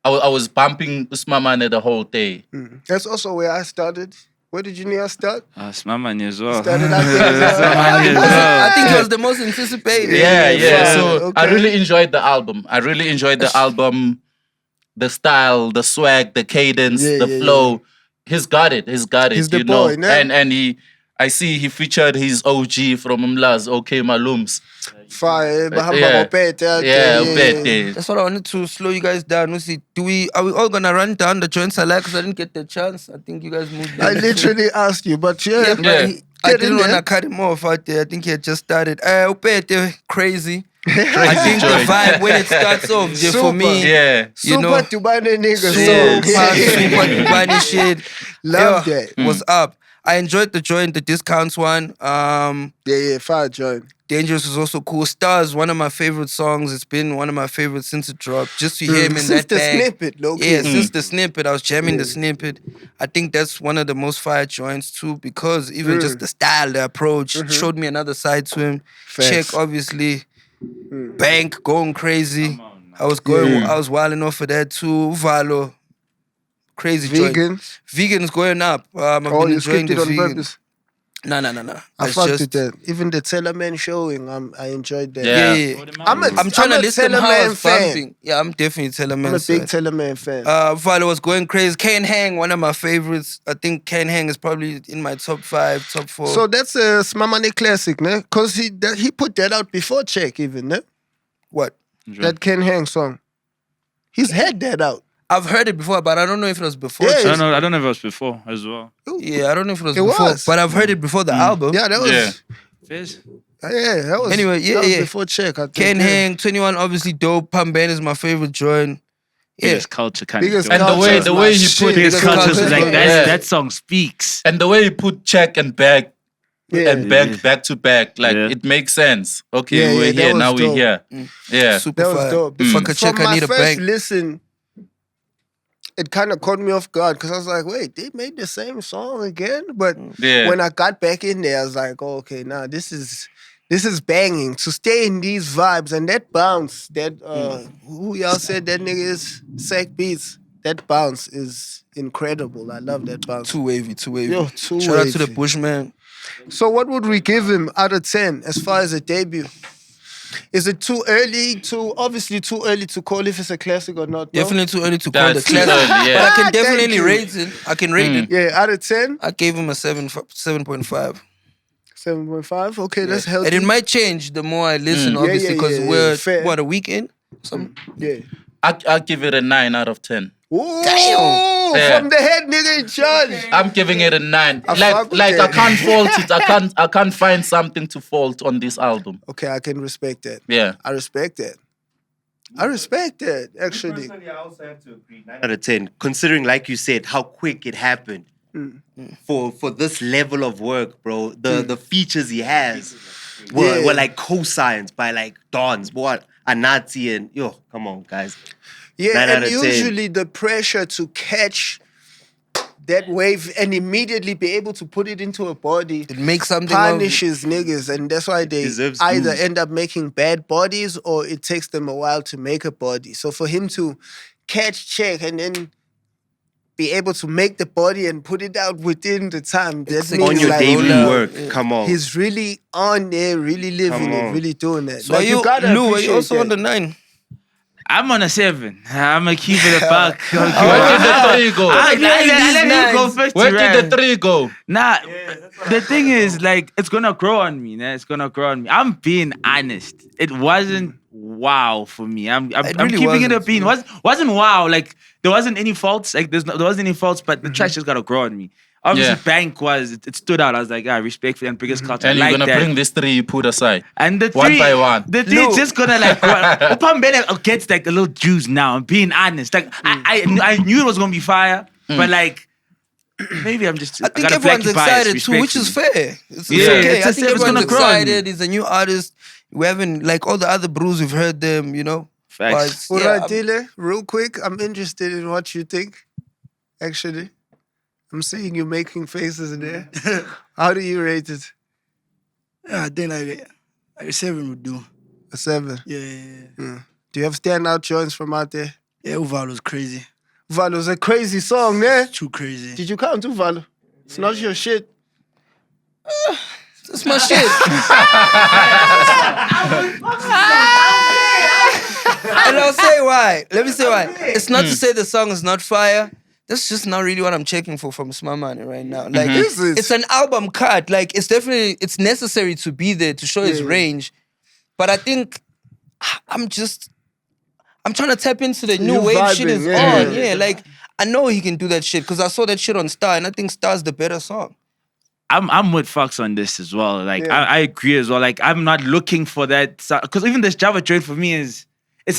I was bumping Usmamane the whole day. That's also where I started. Where did you near start? It's my man as well. Started out there. I think it was the most anticipated. Yeah. So okay. I really enjoyed the album. The style, the swag, the cadence, the flow. He's got it. He's the you know. boy, nah? And I see he featured his OG from Mla's OK Malums. Fire, Yeah. Upete. That's what I wanted to slow you guys down. Are we all gonna run down the joints I like? Because I didn't get the chance. I think you guys moved. I literally asked you, but yeah. But Yeah. I Get in didn't want to there. cut him off out there. I think he had just started. Upete, crazy. I think the joint. vibe when it starts off, yeah, Super. for me, Yeah. you know, Super Tubane nigga super, song. super funny shit. Love Yeah, that. What's up? I enjoyed the joint, the discounts one. Yeah, fire joint. Dangerous was also cool. Stars, one of my favorite songs. It's been one of my favorites since it dropped. Just to hear him in Since that the bag. snippet, low Yeah, key. since the snippet, I was jamming the snippet. I think that's one of the most fire joints too, because even just the style, the approach, showed me another side to him. Facts. Check, obviously, Bank going crazy. I was wilding off of that too. Valo, crazy joint. Vegans. Vegans going up. I've Oh, been you enjoying skipped it the on vegan. purpose. No. I It's fucked just with that. Even the Tellerman showing, I enjoyed that. Yeah. I'm trying to listen how Tellerman it's fan. bumping. Yeah, I'm definitely Tellerman. I'm a big Tellerman fan. Valo was going crazy. Kane Hang, one of my favorites. I think Kane Hang is probably in my top 5, top 4. So that's a Smamane classic, ne? Because he put that out before Check even, ne? what? That Ken Hang song. He's had that out. I've heard it before, but I don't know if it was before. Yeah, Check. I don't know if it was before as well. Yeah, I don't know if it was It before. was. But I've heard it before the album. Yeah, that was. Yeah. Fizz? Yeah, that was. Anyway, that was yeah. before Check. I think. Kane yeah. Hang, 21, obviously dope. Pamban is my favorite joint. Yeah. Biggest culture kind Biggest of. And culture. the way he Shit, put Biggest Biggest culture is like culture. Yeah. that song speaks. And the way he put Check and Back Yeah. and back to back, like Yeah. it makes sense. Okay, Yeah, we're yeah, that here, was now we're dope. here. Yeah. Super That was fire. dope. If I could check, From I my need a first bank. listen, it kind of caught me off guard because I was like, wait, they made the same song again? But Yeah. when I got back in there, I was like, oh, okay, nah, this is banging. To stay in these vibes and that bounce, that who y'all said that nigga is Sack Beats, that bounce is incredible. I love that bounce. Too wavy. Yo, too Shout out to the wavy. Bushman. So what would we give him out of 10 as far as a debut? Is it too early to call if it's a classic or not? No? Definitely too early to call That's the too classic. early, yeah. But I can Thank definitely you. rate it. I can rate it. Yeah, out of 10, I gave him a 7.5. 7.5. Okay, that's healthy. And it might change the more I listen, Yeah, obviously, yeah, because yeah, we're, fair. what, a weekend? Yeah. I'll give it a 9 out of 10. Ooh, Yeah. from the head nigga in charge. I'm giving it a 9. fuck Like with I that. can't fault it. I can't find something to fault on this album. Okay, I can respect that. Yeah. I respect that. Actually. Personally, I also have to agree. 9 out of 10, considering, like you said, how quick it happened. For this level of work, bro, the features he has were like co-signs by like Dons, what Anati and come on, guys. Yeah, 9 out and of 10. usually the pressure to catch that wave and immediately be able to put it into a body. It makes something punishes niggas, and that's why they Deserves either booze. end up making bad bodies or it takes them a while to make a body. So for him to catch check and then be able to make the body and put it out within the time, that On means On your like debut work, come on. he's really on there, really living Come it, on. really doing that. So are you, gotta Lou, are you appreciate also that. on the 9? I'm on a 7. I'm gonna keep it a buck. Where did the 3 go? I let you go first. Where did Tirel. the 3 go? Nah, the thing is, like, it's gonna grow on me. Nah? It's gonna grow on me. I'm being honest. It wasn't wow for me. I'm really keeping it a wasn't. bean. Wasn't wow. Like, there wasn't any faults. Like, there wasn't any faults, but the track just gotta grow on me. Obviously, Yeah. Bank it stood out. I was like, respect for and biggest culture. And I you're like gonna that. bring this 3 you put aside. And the One three, by one. the three is just gonna like Upambele gets like a little juice now. I'm being honest. Like I knew it was gonna be fire, but like maybe I'm just. I think got a everyone's blackie bias, excited too, which is respectfully. fair. It's Yeah, okay. it's I a- think it's gonna everyone's grow on you. excited. He's a new artist. We haven't, like all the other brews, we've heard them, you know. Facts. But, Bhuda T, real quick, I'm interested in what you think, actually. I'm seeing you making faces in there. How do you rate it? Yeah, I think like a 7 would do. A 7. Yeah. Do you have standout joints from out there? Yeah, Uvalo was crazy. Valo's a crazy song, man. Too crazy. Did you count to Valo? It's not your shit. That's my shit. And I'll say why. Let me say why. It's not to say the song is not fire. That's just not really what I'm checking for from Smamane right now. Like, Is it? it's an album cut. Like, it's necessary to be there to show his range. But I think I'm trying to tap into the new You wave vibing, shit is yeah. on. Yeah, like, I know he can do that shit because I saw that shit on Star and I think Star's the better song. I'm with Fox on this as well. Like Yeah. I agree as well. Like I'm not looking for that because even this Java joint for me it's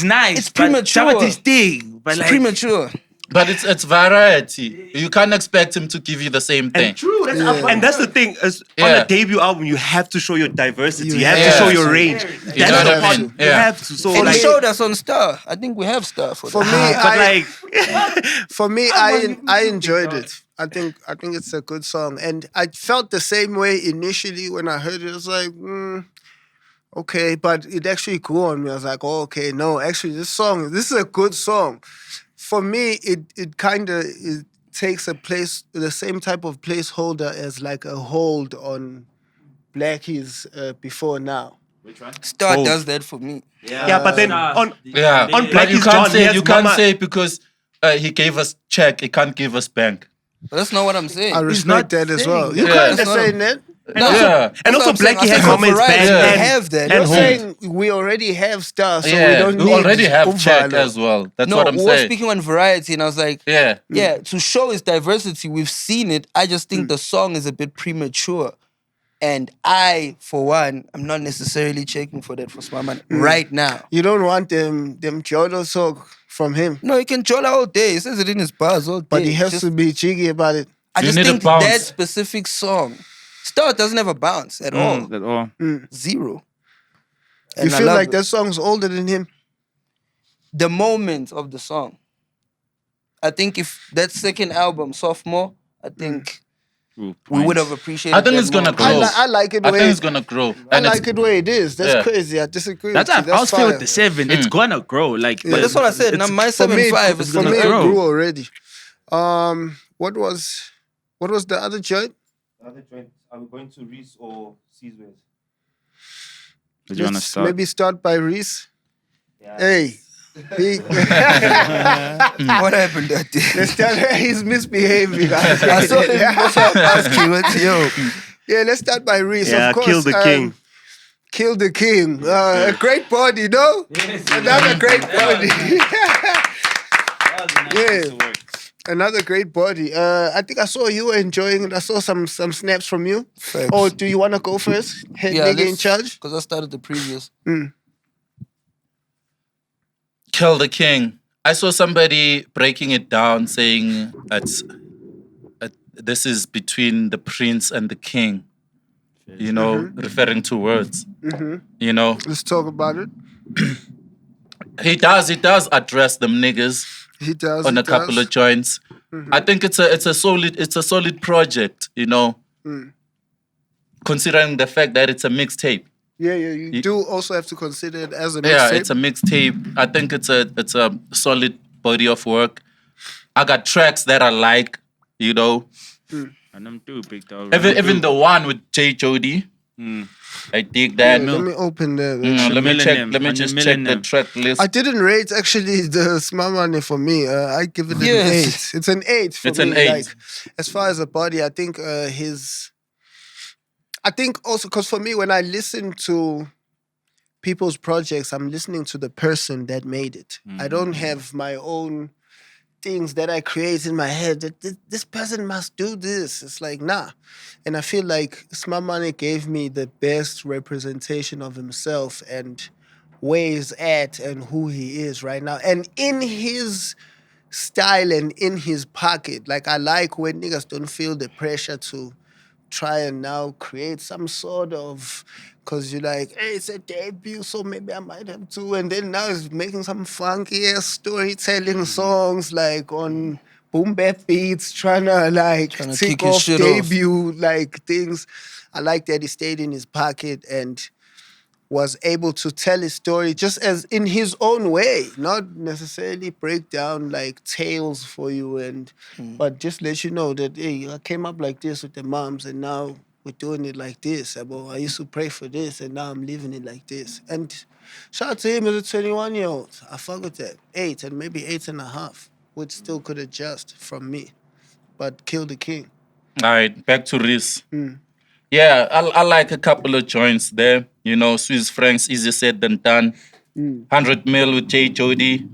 nice. It's but premature. Java is thing, but It's like premature. But it's variety. You can't expect him to give you the same thing. True, and that's the thing. As on Yeah. a debut album, you have to show your diversity. You have have to show to. your range. You That's know the what I part. mean? You Yeah. have to. So And like, he showed us on Star. I think we have Star for For that. me, but For me, I enjoyed it. I think it's a good song, and I felt the same way initially when I heard it. I was like, okay, but it actually grew on me. I was like, oh, okay, no, actually, this is a good song. For me, it kind of takes the same type of placeholder as like a hold on Blackie's Before Now. Star Oh. does that for me. yeah, but then on Yeah. On But Blackie's you can't John, he say has you can't Mama- say because he gave us check, he can't give us bank. But that's not what I'm saying. I respect that as well. You Yeah. kind of That's not- saying that. And also, Yeah. and also That's what I'm Blackie saying. has I said Mama is for bad variety, Yeah. we have that. and You're home. saying we already have Star, so we Yeah, don't we need already have check Uvalo. as well. That's No, what I'm we were saying. speaking on variety, and I was like, Yeah. yeah, to show his diversity, we've seen it. I just think the song is a bit premature. And I, for one, I'm not necessarily checking for that for Smamane right now. You don't want them Jodo song from him, No, he can jola all day. He says it in his bars all day. but he has Just- to be cheeky about it. I You just need a think bounce. that specific song, Star doesn't have a bounce at all. at all. Zero. You And I feel love like it. that song's older than him. The moment of the song. I think if that second album, Sophomore, I think we would have appreciated I think that it's gonna more. grow. I like it I way. think it's gonna grow. I And like it the way it is. That's Yeah. crazy. I disagree That's with you. I'll That's stay with fire. the 7. It's gonna grow. Like But that's what I said. Now it's- my For me, 7.5 is for gonna me, it grow. grew already. What was the other joint? Other joint, are we going to Reese or Caesar's? Did you wanna Let's start? maybe start by Reese. Yeah. Hey. What happened that day? Let's start. He's misbehaving. I saw him asking, what's yo? Yeah, let's start by Reese. Yeah, of course, Kill the King. Kill the King. A great body, no? Another great body. Yeah. Another great body. I think I saw you were enjoying it. I saw some snaps from you. Facts. Or do you want to go first? Head nigga in charge? Because I started the previous. Kill the King. I saw somebody breaking it down saying this is between the prince and the king. You know, referring to words. You know, Let's talk about it. he does address them niggas He does. on he a couple does. of joints. I think it's a solid project, you know. Considering the fact that it's a mixtape. Yeah, you do also have to consider it as a mixtape. Yeah, it's a mixtape. I think it's a solid body of work. I got tracks that I like, you know. And them too, big dog. Even the one with J. Jody. I dig that. Let me open that. Let me check. Millennium. Let me And the just check the Millennium. track list. I didn't rate actually the Smamane for me. I give it an 8. It's an 8 for It's me. an 8. Like, as far as the body, I think I think also because for me, when I listen to people's projects, I'm listening to the person that made it. I don't have my own things that I create in my head that this person must do this. It's like, nah. And I feel like Smamane gave me the best representation of himself and where he's at and who he is right now. And in his style and in his pocket, like I like when niggas don't feel the pressure to try and now create some sort of, because you're like, hey, it's a debut, so maybe I might have to. And then now he's making some funky ass storytelling songs like on boom bap beats, trying to kick tick his off shit debut like things. I like that he stayed in his pocket and was able to tell his story just as in his own way, not necessarily break down like tales for you but just let you know that, hey, I came up like this with the moms and now we're doing it like this. I used to pray for this and now I'm living it like this. And shout out to him as a 21-year-old. I fuck with that. 8 and maybe 8.5, which still could adjust from me, but kill the king. All right, back to Reese. Yeah, I like a couple of joints there. You know, Swiss francs, easier said than done. 100 mil with J. Jody.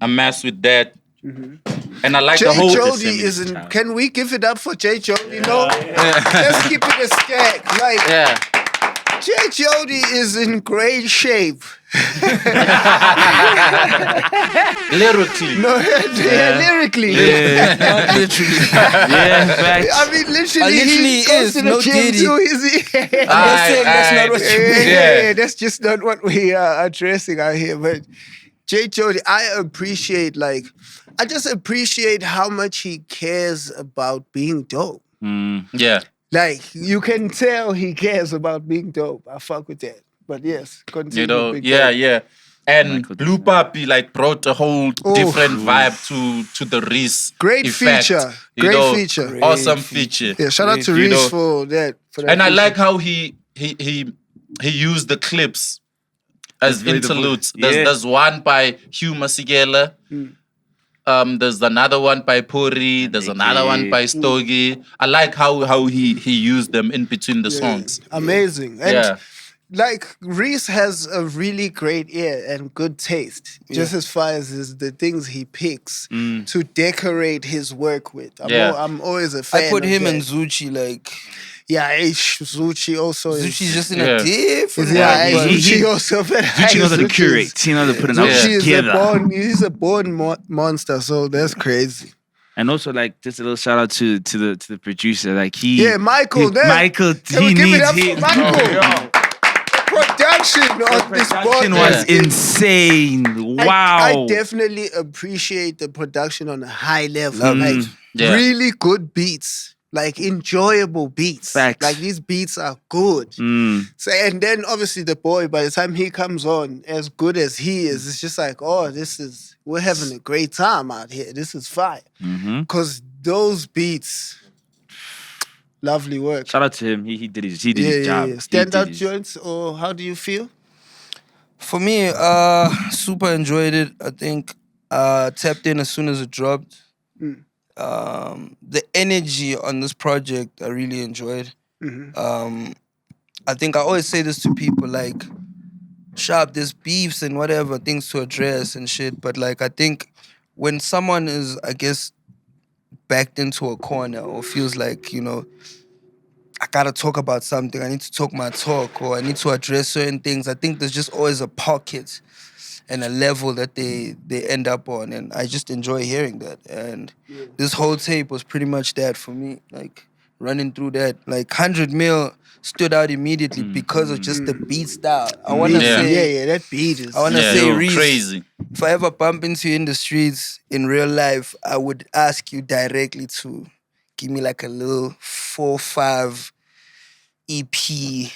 I mess with that. And I like J. the whole... Jody isn't. Can we give it up for J. Jody? No, let's keep it a stack. Like J. Jody is in great shape. Lyrically. No, lyrically. Not literally. Facts. I mean, literally, literally he goes is to the no gym Diddy. too. I'm not saying that's not what you mean. Yeah, that's just not what we are addressing out here. But J. Jody, I just appreciate how much he cares about being dope. Yeah. Like, you can tell he cares about being dope. I fuck with that. But yes, continue. You know, Big yeah, Dope. yeah. And Blue Papi brought a whole different vibe to the Reese Great effect. feature. You Great know, feature. Awesome feature. Yeah, shout out to You Reese know, for that. And I feature. like how he used the clips as interludes. There's one by Hugh Masekela. There's another one by Pori. There's another one by Stogie. I like how he used them in between the songs. Amazing. And like, Reese has a really great ear and good taste, just as far as the things he picks to decorate his work with. I'm always a fan. I put of him that. and Zucci like. Yeah, Zucci also Zucci's just in a different Zucci also. Zucci knows how to curate. He knows how to put an album Zucci together. he's a born monster, so that's crazy. And also, like, just a little shout out to the producer. Like, Michael. Michael, Can we give it up for Michael? Production on this production was insane. Wow. I definitely appreciate the production on a high level. Really good beats. Like, enjoyable beats. Facts. Like, these beats are good. So, and then obviously the boy, by the time he comes on, as good as he is, it's just like, oh, we're having a great time out here. This is fire. Because those beats, lovely work. Shout out to him. He did his job. Yeah. Standout joints, or how do you feel? For me, super enjoyed it. I think tapped in as soon as it dropped. The energy on this project I really enjoyed. I think I always say this to people, like, sharp, there's beefs and whatever, things to address and shit, but like, I think when someone is, I guess, backed into a corner or feels like, you know, I gotta talk about something, I need to talk my talk, or I need to address certain things, I think there's just always a pocket and a level that they end up on, and I just enjoy hearing that. And this whole tape was pretty much that for me. Like, running through that. Like 100 mil stood out immediately because of just the beat style. I wanna say, that beat is. I wanna say, Reese, crazy. if I ever bump into you in the streets in real life, I would ask you directly to give me like a little 4-5 EP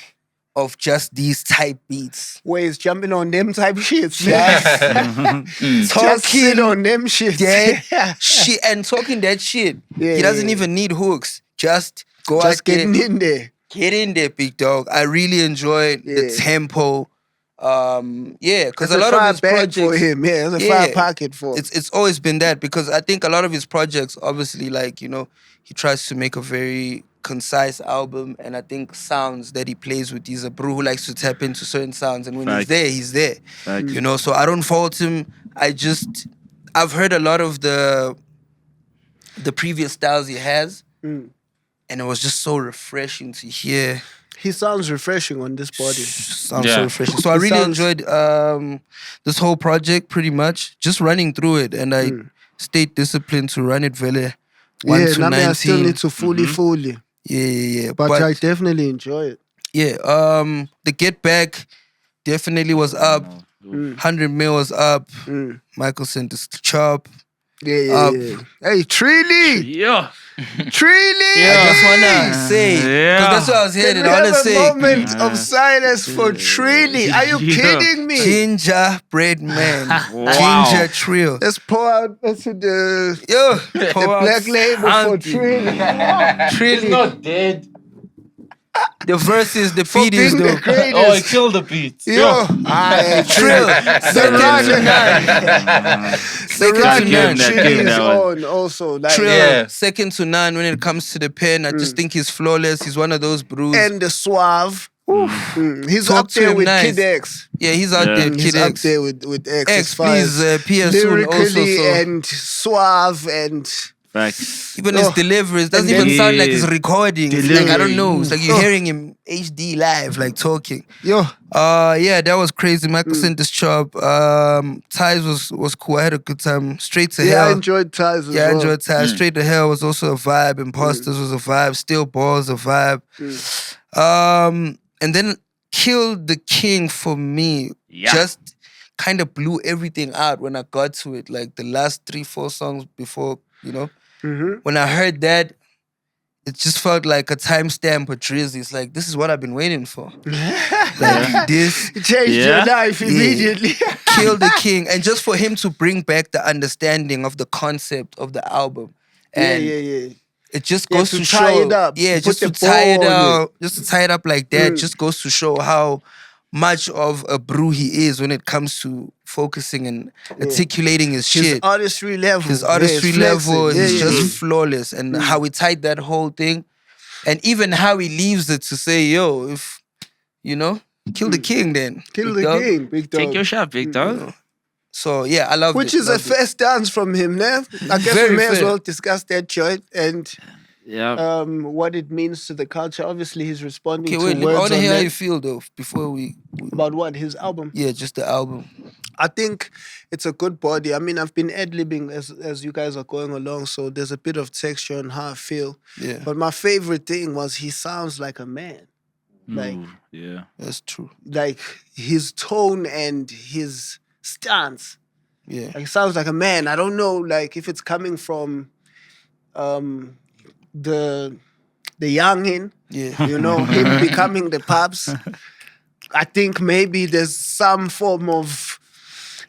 of just these type beats. Where he's jumping on them type shits. Just Just sit on them shits. that shit and talking that shit. He doesn't even need hooks. Just go Just out there. getting in there. Get in there, big dog. I really enjoyed the tempo. Because a lot of his projects for him, it's a fire pocket for him. It's always been that, because I think a lot of his projects, obviously, like, you know, he tries to make a very concise album, and I think sounds that he plays with, he's a bro who likes to tap into certain sounds, and when he's there. You know, so I don't fault him. I've heard a lot of the previous styles he has, and it was just so refreshing to hear. He sounds refreshing on this body. Sounds so refreshing. So I really enjoyed this whole project, pretty much, just running through it, and I stayed disciplined to run it very 1 to 19. I still need to fully. Yeah. But I definitely enjoy it. Yeah, the Get Back definitely was up. 100 mil was up. Michael sent us to Chop. Yeah. Hey, Trilly! Yeah. Trilly! I just wanna say, because that's what I was hearing. I wanna say, a moment of silence for Trilly. Are you kidding me? Gingerbread Man. Ginger Trill. Let's pour out into the Pour black label for Trilly. Trilly. He's not dead. The verses, the For beat being is the though. greatest. Oh, he killed the beat. Yo, Trill. Second to none. Trilly is on also. Like, Trill, second to none when it comes to the pen. I just think he's flawless. He's one of those brews. And the Suave. He's Talk up to there him with nice. Kid X. Yeah, he's out there, He's Kid up X. there with X. X, as far please, as appear soon also. lyrically So. and Suave and... Even his deliveries doesn't even sound like he's recording. It's like, I don't know. It's like you're hearing him HD live, like talking. Yeah, that was crazy. Michael sent this Chop. Ties was cool. I had a good time. Straight to Hell. Yeah, I enjoyed Ties as well. I enjoyed Ties. Straight to Hell was also a vibe. Imposters was a vibe. Still Balls a vibe. And then Kill the King for me just kind of blew everything out when I got to it. Like the last 3-4 songs before, you know. When I heard that, it just felt like a timestamp with Drizzy. It's like, this is what I've been waiting for. Like this. It changed your life immediately. Kill the King. And just for him to bring back the understanding of the concept of the album. And it just goes to tie show. it up. Yeah, just to tie it up. Just to tie it up like that. Just goes to show how much of a brew he is when it comes to focusing and articulating his shit. His artistry level. His artistry level is just flawless. And how he tied that whole thing. And even how he leaves it to say, yo, if, you know, kill the king then. Kill the king, big dog. Take your shot, big dog. So, yeah, I love it. Which is a first dance from him, ne? I guess we may as well discuss that joint and what it means to the culture. Obviously, he's responding to words I want to on hear how that. you feel, though, before we... About what? His album? Yeah, just the album. I think it's a good body. I mean, I've been ad-libbing as you guys are going along, so there's a bit of texture on how I feel. Yeah. But my favorite thing was he sounds like a man. Like, yeah, that's true. Like, his tone and his stance. Yeah. Like, he sounds like a man. I don't know, like, if it's coming from the youngin, you know, him becoming the pops. I think maybe there's some form of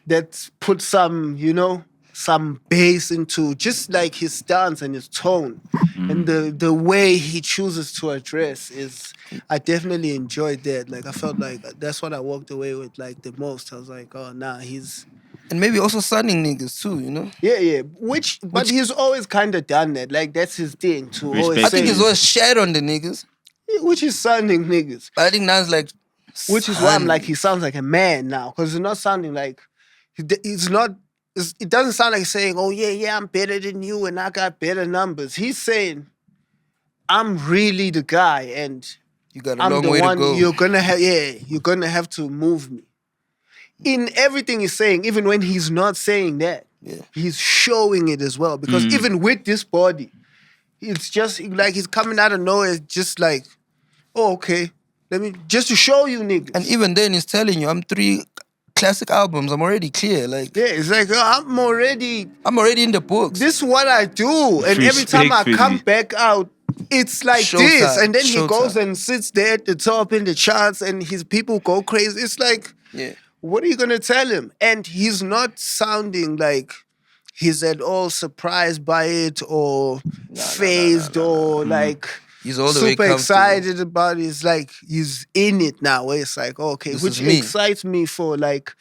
that put some, you know, some bass into just like his stance and his tone. And the way he chooses to address is, I definitely enjoyed that. Like, I felt like that's what I walked away with, like, the most. I was like, oh, nah, he's... And maybe also sunning niggas too, you know? Yeah. But he's always kind of done that. Like, that's his thing. To always I think he's always shat on the niggas. Which is sounding niggas. But I think now it's like... Which is why I'm like, he sounds like a man now. Because it's not sounding like... He's not... It doesn't sound like he's saying, oh, yeah, I'm better than you and I got better numbers. He's saying, I'm really the guy and you got a I'm long the way one to go. you're gonna have to move me. In everything he's saying, even when he's not saying that, he's showing it as well. Because even with this body, It's just like he's coming out of nowhere, just like, oh, okay. Let me just to show you niggas. And even then he's telling you, I'm 3 classic albums. I'm already clear. Like, yeah, it's like I'm already in the books. This is what I do. And every time I come back out, it's like this. And then he goes and sits there at the top in the charts and his people go crazy. It's like, what are you gonna tell him? And he's not sounding like he's at all surprised by it or phased or like he's all the way super excited about it. It's like he's in it now. Where it's like, okay, which excites me for like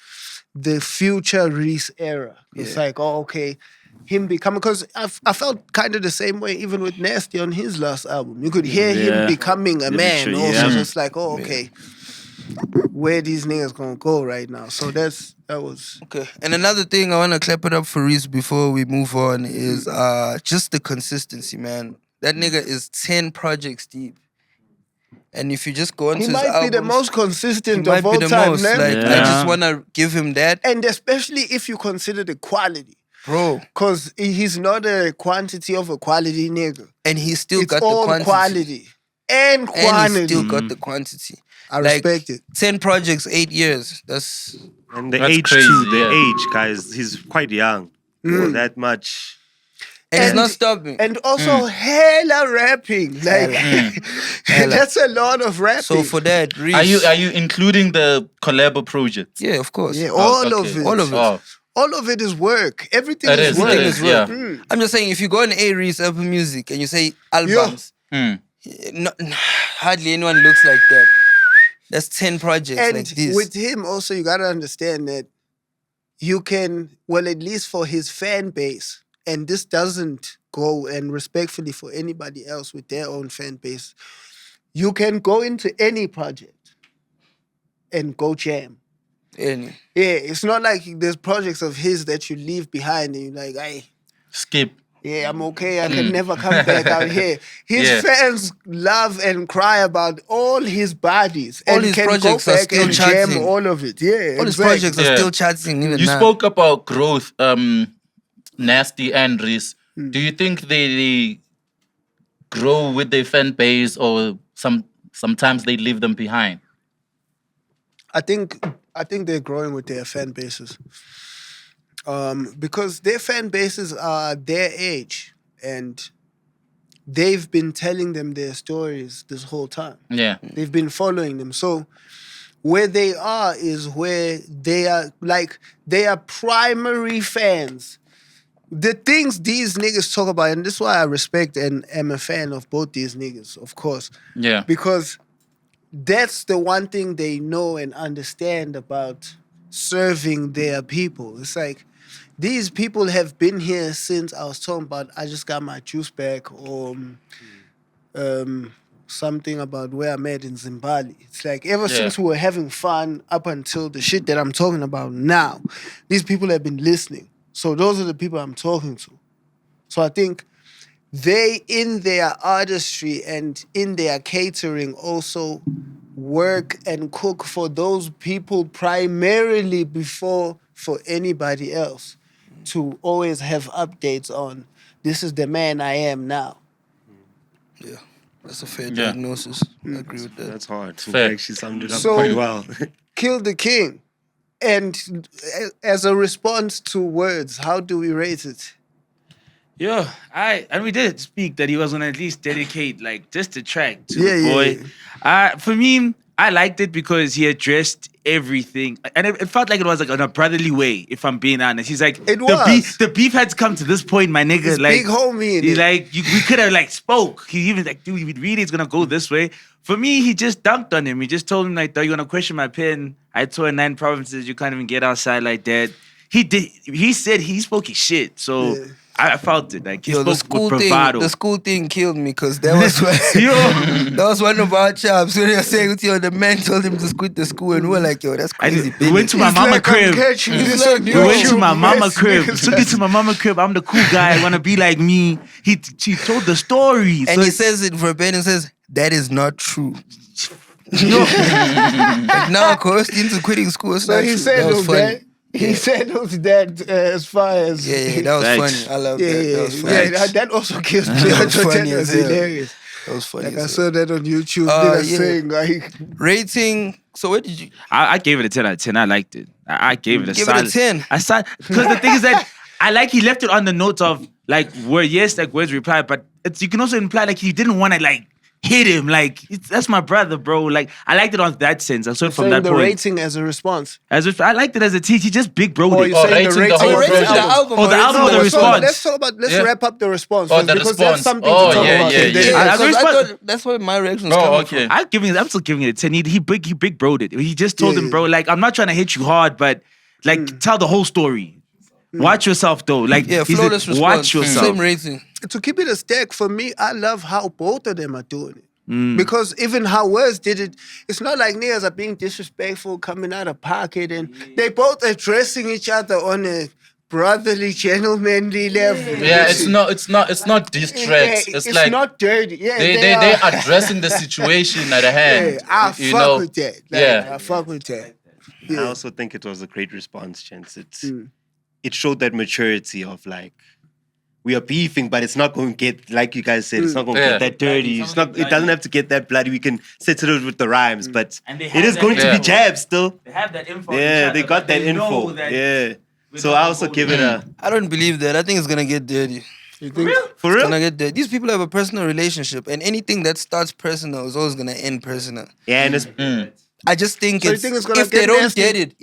the future Reese era. It's like, oh, okay, him becoming, because I felt kind of the same way even with Nasty on his last album. You could hear him becoming a man. Also, just like, oh, okay, where these niggas gonna go right now? So that was okay. And another thing I want to clap it up for Reese before we move on is just the consistency, man. That nigga is 10 projects deep. And if you just go into his albums, he might be the most consistent of all time. Like, I just want to give him that. And especially if you consider the quality. Bro. Because he's not a quantity of a quality nigga. And he still got the quantity. Quality. And quantity. And he still got the quantity. I respect it. 10 projects, 8 years. That's... And the age crazy, too. The age, guys. He's quite young. For that much... And he's not stopping. And also hella rapping. Like that's a lot of rapping. So for that, Reese, are you including the collabo projects? Yeah, of course. Yeah, all of it. All of it. Oh. All of it is work. Everything is work. Everything is work. Yeah. I'm just saying, if you go on Reese Apple Music and you say albums, hardly anyone looks like that. That's 10 projects and like this. With him also, you gotta understand that you can, well, at least for his fan base, and this doesn't go, and respectfully for anybody else with their own fan base, you can go into any project and go jam. Any. Yeah, it's not like there's projects of his that you leave behind and you're like, hey, skip. Yeah, I'm okay. I can never come back out here. His fans love and cry about all his bodies. All and his can projects go are back still and charting. jam all of it. Yeah, all his projects are still charting even you now. Spoke about growth, Nasty and Reese. Do you think they grow with their fan base, or sometimes they leave them behind? I think they're growing with their fan bases. Because their fan bases are their age and they've been telling them their stories this whole time. Yeah. They've been following them. So where they are is where they are, like, they are primary fans. The things these niggas talk about, and this is why I respect and am a fan of both these niggas, of course. Yeah. Because that's the one thing they know and understand about serving their people. It's like, these people have been here since I was talking about I just got my juice back, or something about where I'm at in Zimbabwe. It's like ever since we were having fun up until the shit that I'm talking about now, these people have been listening. So those are the people I'm talking to. So I think they, in their artistry and in their catering, also work and cook for those people primarily before for anybody else, to always have updates on, this is the man I am now. Yeah, that's a fair diagnosis. I agree with that. That's hard. Fair. She summed it up quite well. Kill the King. And as a response to words, how do we rate it? Yeah, and we did speak that he was gonna at least dedicate like just a track to the boy. Yeah. For me, I liked it because he addressed everything, and it felt like it was like in a brotherly way. If I'm being honest, he's like, the beef had to come to this point, my nigga. It's like big homie. He's like, we could have like spoke. He even like, dude, really it's gonna go this way. For me, he just dunked on him. He just told him like, "You're gonna question my pen. I tour 9 provinces. You can't even get outside like that." He did. He said he spoke his shit. So. Yeah. I felt it. Like he spoke with bravado. The school thing killed me because that was one of our chops. When they were saying, the man told him to quit the school, and we were like, yo, that's crazy. We went to my mama crib. We went to my mama crib. Took it to my mama crib. I'm the cool guy. I want to be like me. She told the story. And he says it verbatim, says, that is not true. Like now, coerced into quitting school. So he said, He settled that as far as... Yeah, that was Thanks. funny. I love Yeah, that. yeah, That was funny. that also kills me. That I was thought funny that was as hell. hilarious. That was funny. Like I as saw hell. that on YouTube. Niggas yeah. saying like, Rating. So where did you I gave it a 10 out of 10. I liked it. I gave it a give it a solid. 10? Because the thing is that I like he left it on the note of like where yes, like where's reply, but you can also imply like he didn't want to like hit him. Like that's my brother, bro. Like I liked it on that sense. I saw it from saying that the point. rating as a response. I liked it as a teach. He just big broed Or it. you're Oh, saying the rating the rating, whole of version. the album. Oh, the album or the response? Let's talk about. Let's Yeah. wrap up the response. Oh, first, the because response. there's something Oh, to talk yeah, about. yeah, And then- yeah. Yeah, I because I respect- thought that's where my reaction was Oh, coming okay. I'm still giving it a 10. He big broed it. He just told Yeah, him, yeah. bro, like I'm not trying to hit you hard, but like tell the whole story. Watch yourself though. Like Yeah, he said, flawless response. watch yourself. Same rating. To keep it a stack, for me, I love how both of them are doing it. Because even how Words did it, it's not like niggas are being disrespectful, coming out of pocket, and they both addressing each other on a brotherly, gentlemanly level. Yeah, it's not diss tracks. It's like not dirty. Yeah, they are. addressing the situation at hand. Yeah, I you fuck know? with that. Like, Yeah. I fuck with that. I also think it was a great response, Chance. It showed that maturity of like, we are beefing, but it's not going to get, like you guys said, it's not going to Yeah. get that dirty. It's not. It doesn't have to get that bloody. We can settle it with the rhymes, but And they it have is that going to be info. jabs still. They have that info. Yeah, they got that info. Yeah. So I also give it a I don't believe that. I think it's gonna get dirty. You think? for It's real. gonna get dirty. These people have a personal relationship, and anything that starts personal is always gonna end personal. Yeah, and it's I just think So you it's, think it's gonna if they get don't nasty? get it,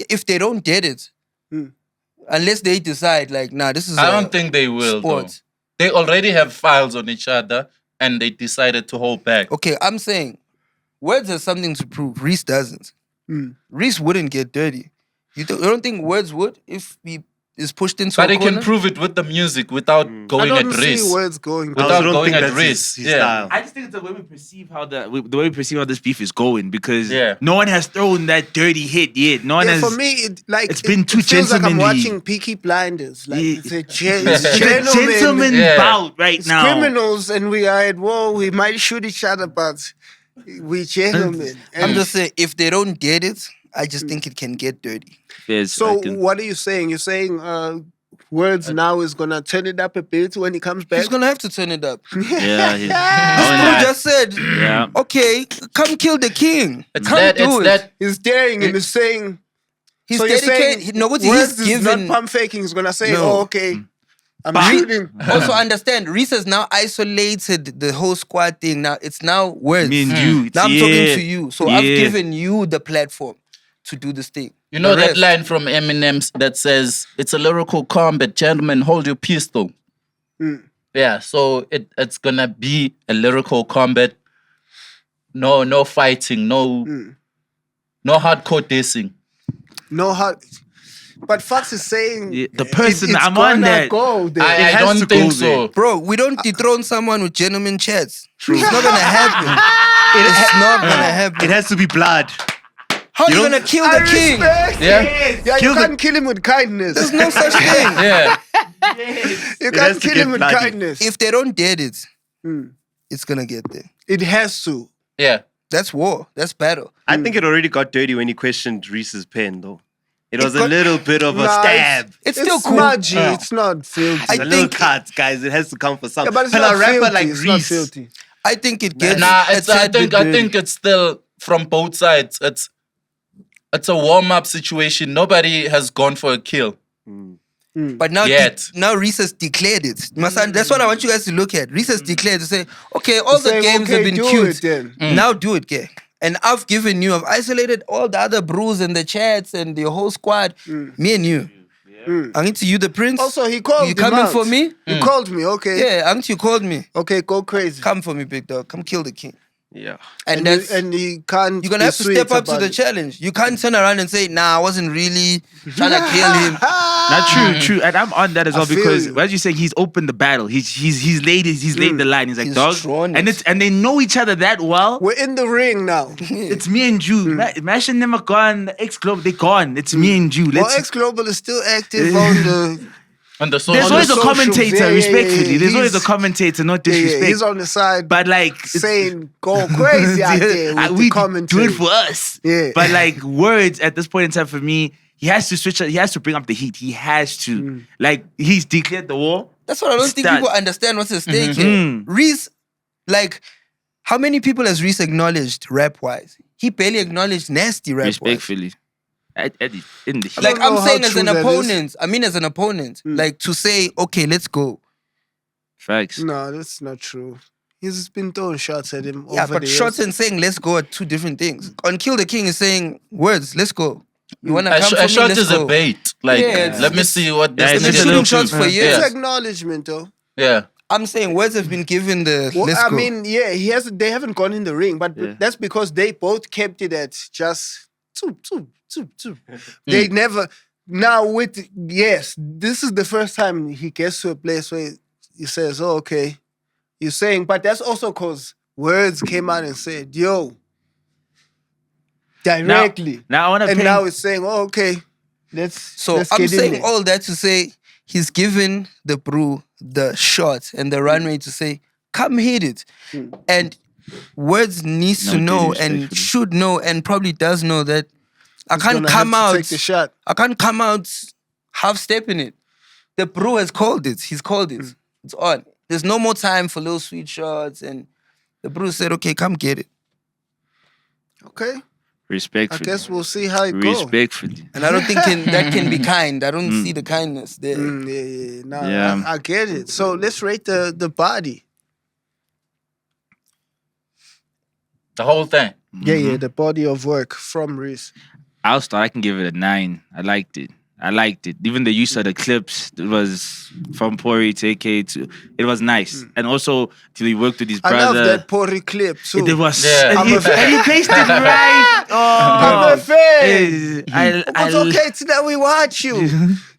unless they decide like, nah, this is. I don't think they will though. sport. They already have files on each other and they decided to hold back. Okay, I'm saying, Words has something to prove. Reese doesn't. Reese wouldn't get dirty. You don't think Words would if he is pushed into But a they corner? can prove it with the music without I going don't at see Reese. Words going. I Without also don't going think at that's Reese. his Yeah. style. I just think it's the way we perceive how the way we perceive how this beef is going because Yeah. no one has thrown that dirty hit yet. No one Yeah, has. for me, it's been too it feels like I'm gentlemanly. watching Peaky Blinders. Like Yeah. it's a It's a gentleman. gentleman Yeah. bout right It's now. criminals, and we are at war. We might shoot each other, but we gentlemen. I'm And just saying, if they don't get it, I just think it can get dirty. Yes, so I can- what are you saying? You're saying Words now is gonna turn it up a bit when he comes back. He's gonna have to turn it up. yeah, This yeah. fool just said, Yeah. okay, come kill the king. It's Come that. do It's it. that. He's daring and he's saying. He's so you're dedicated. saying No, Words he's is given. not pump faking. He's gonna say, No. "Oh, okay, I'm shooting." Also understand, Reese has now isolated the whole squad thing. Now it's now Words. Me and you. Now I'm yeah. talking to you. So I've Yeah. given you the platform to do this thing. You know The that rest- line from Eminem that says, "It's a lyrical combat, gentlemen. Hold your pistol." Yeah, so it's gonna be a lyrical combat. No fighting. No hardcore dissing. No how. But Fox is saying Yeah, the person- it's I'm on gonna that. Go there. I has don't to think go so. Bro, we don't dethrone someone with gentleman chats. It's not gonna happen. It's not gonna happen. It has to be blood. How are you don't- gonna kill I the king? respect. Yeah, Yeah, Kill you the- can't kill him with kindness. There's no such thing. yeah. You has can't to kill get him with bloody. kindness. If they don't get it, it's gonna get there. It has to. Yeah. That's war. That's battle. I think it already got dirty when he questioned Reese's pen, though. It was a got- little bit of a Nah, stab. It's still cool. smudgy. It's not filthy. I It's a little think- cut, guys. It has to come for yeah, something. but it's But not a rapper filthy. like It's not Reese, filthy. I think it gets. Nah, a it's. I tad bit think. I dirty. think it's still from both sides. It's a warm up situation. Nobody has gone for a kill. But now, Yet. now Reese has declared it. That's what I want you guys to look at. Reese has declared to say, okay, all the Saying, games okay, have been do cute. it then. Now do it, gay. And I've isolated all the other brews and the chats and the whole squad. Me and you. I'm into you, the prince. Also, he called You him coming out. for me? You called me, okay. Yeah, I'm you called me. Okay, go crazy. Come for me, big dog. Come kill the king. Yeah. And that's and he can't. you're gonna be have to sweet step up to about the it. challenge. You can't turn around and say, nah, I wasn't really trying to kill him. Not true, and I'm on that as well feel because you. as you say, he's opened the battle. He's laid the line. He's like, He's dog, drawn and it. and they know each other that well. We're in the ring now. It's me and you. Mash and them are gone. The X Globe, they gone. It's me and you. Well, Let's. X Global is still active on the. On the There's social. always a socials, commentator, yeah, respectfully. yeah, There's always a he's- commentator, not Yeah, disrespect. he's on the side, but like, it's- saying go crazy out there with we the commentary. do it for us. Yeah. But like words at this point in time for me, he has to switch. He has to bring up the heat. He has to. Like, he's declared the war. That's what I don't think people understand what's at stake here. Reese, like, how many people has Reese acknowledged rap-wise? He barely acknowledged nasty rap-wise. Respectfully. In the heat. Like, I'm know saying how as an true that opponent, like, to say, okay, let's go. Facts. No, that's not true. He's been throwing shots at him Yeah, over but the shots years. and saying let's go are two different things. On Kill the King is saying words, let's go. You wanna A come for me? shot Let's is go. a bait. Like, Yeah, let me see what this it's They've been just a nigga shooting little shots too- for It's years. acknowledgement, though. Yeah. I'm saying words have been given the Well, let's I go. mean, yeah, they haven't gone in the ring, but Yeah. that's because they both kept it at just two. They never. Now yes, this is the first time he gets to a place where he says, "Oh, okay, you're saying," but that's also because words came out and said, "Yo," directly. Now I want to And paint. now it's saying, "Oh, okay, So let's I'm get in saying there." all that to say he's given the brew the shot and the runway to say, come hit it. And words needs No, to know dude, and respectfully. should know and probably does know that I He's can't gonna come have to out. take the shot. I can't come out half stepping it. The brew has called it. He's called it. It's on. There's no more time for little sweet shots. And the brew said, okay, come get it. Okay, I Respectfully. guess we'll see how it goes. Respectfully. And I don't think that can be kind. I don't see the kindness there. Yeah. No, Yeah. I get it. So let's rate the body. The whole thing. Yeah, the body of work from Reese. I'll start. I can give it a 9. I liked it. Even the use of the clips, it was from Pori to AK to, it was nice. And also, till he worked with his I brother. love that Pori clip too. It was, Yeah. and, he placed it right. I'm a fan. I It's okay today we watch you.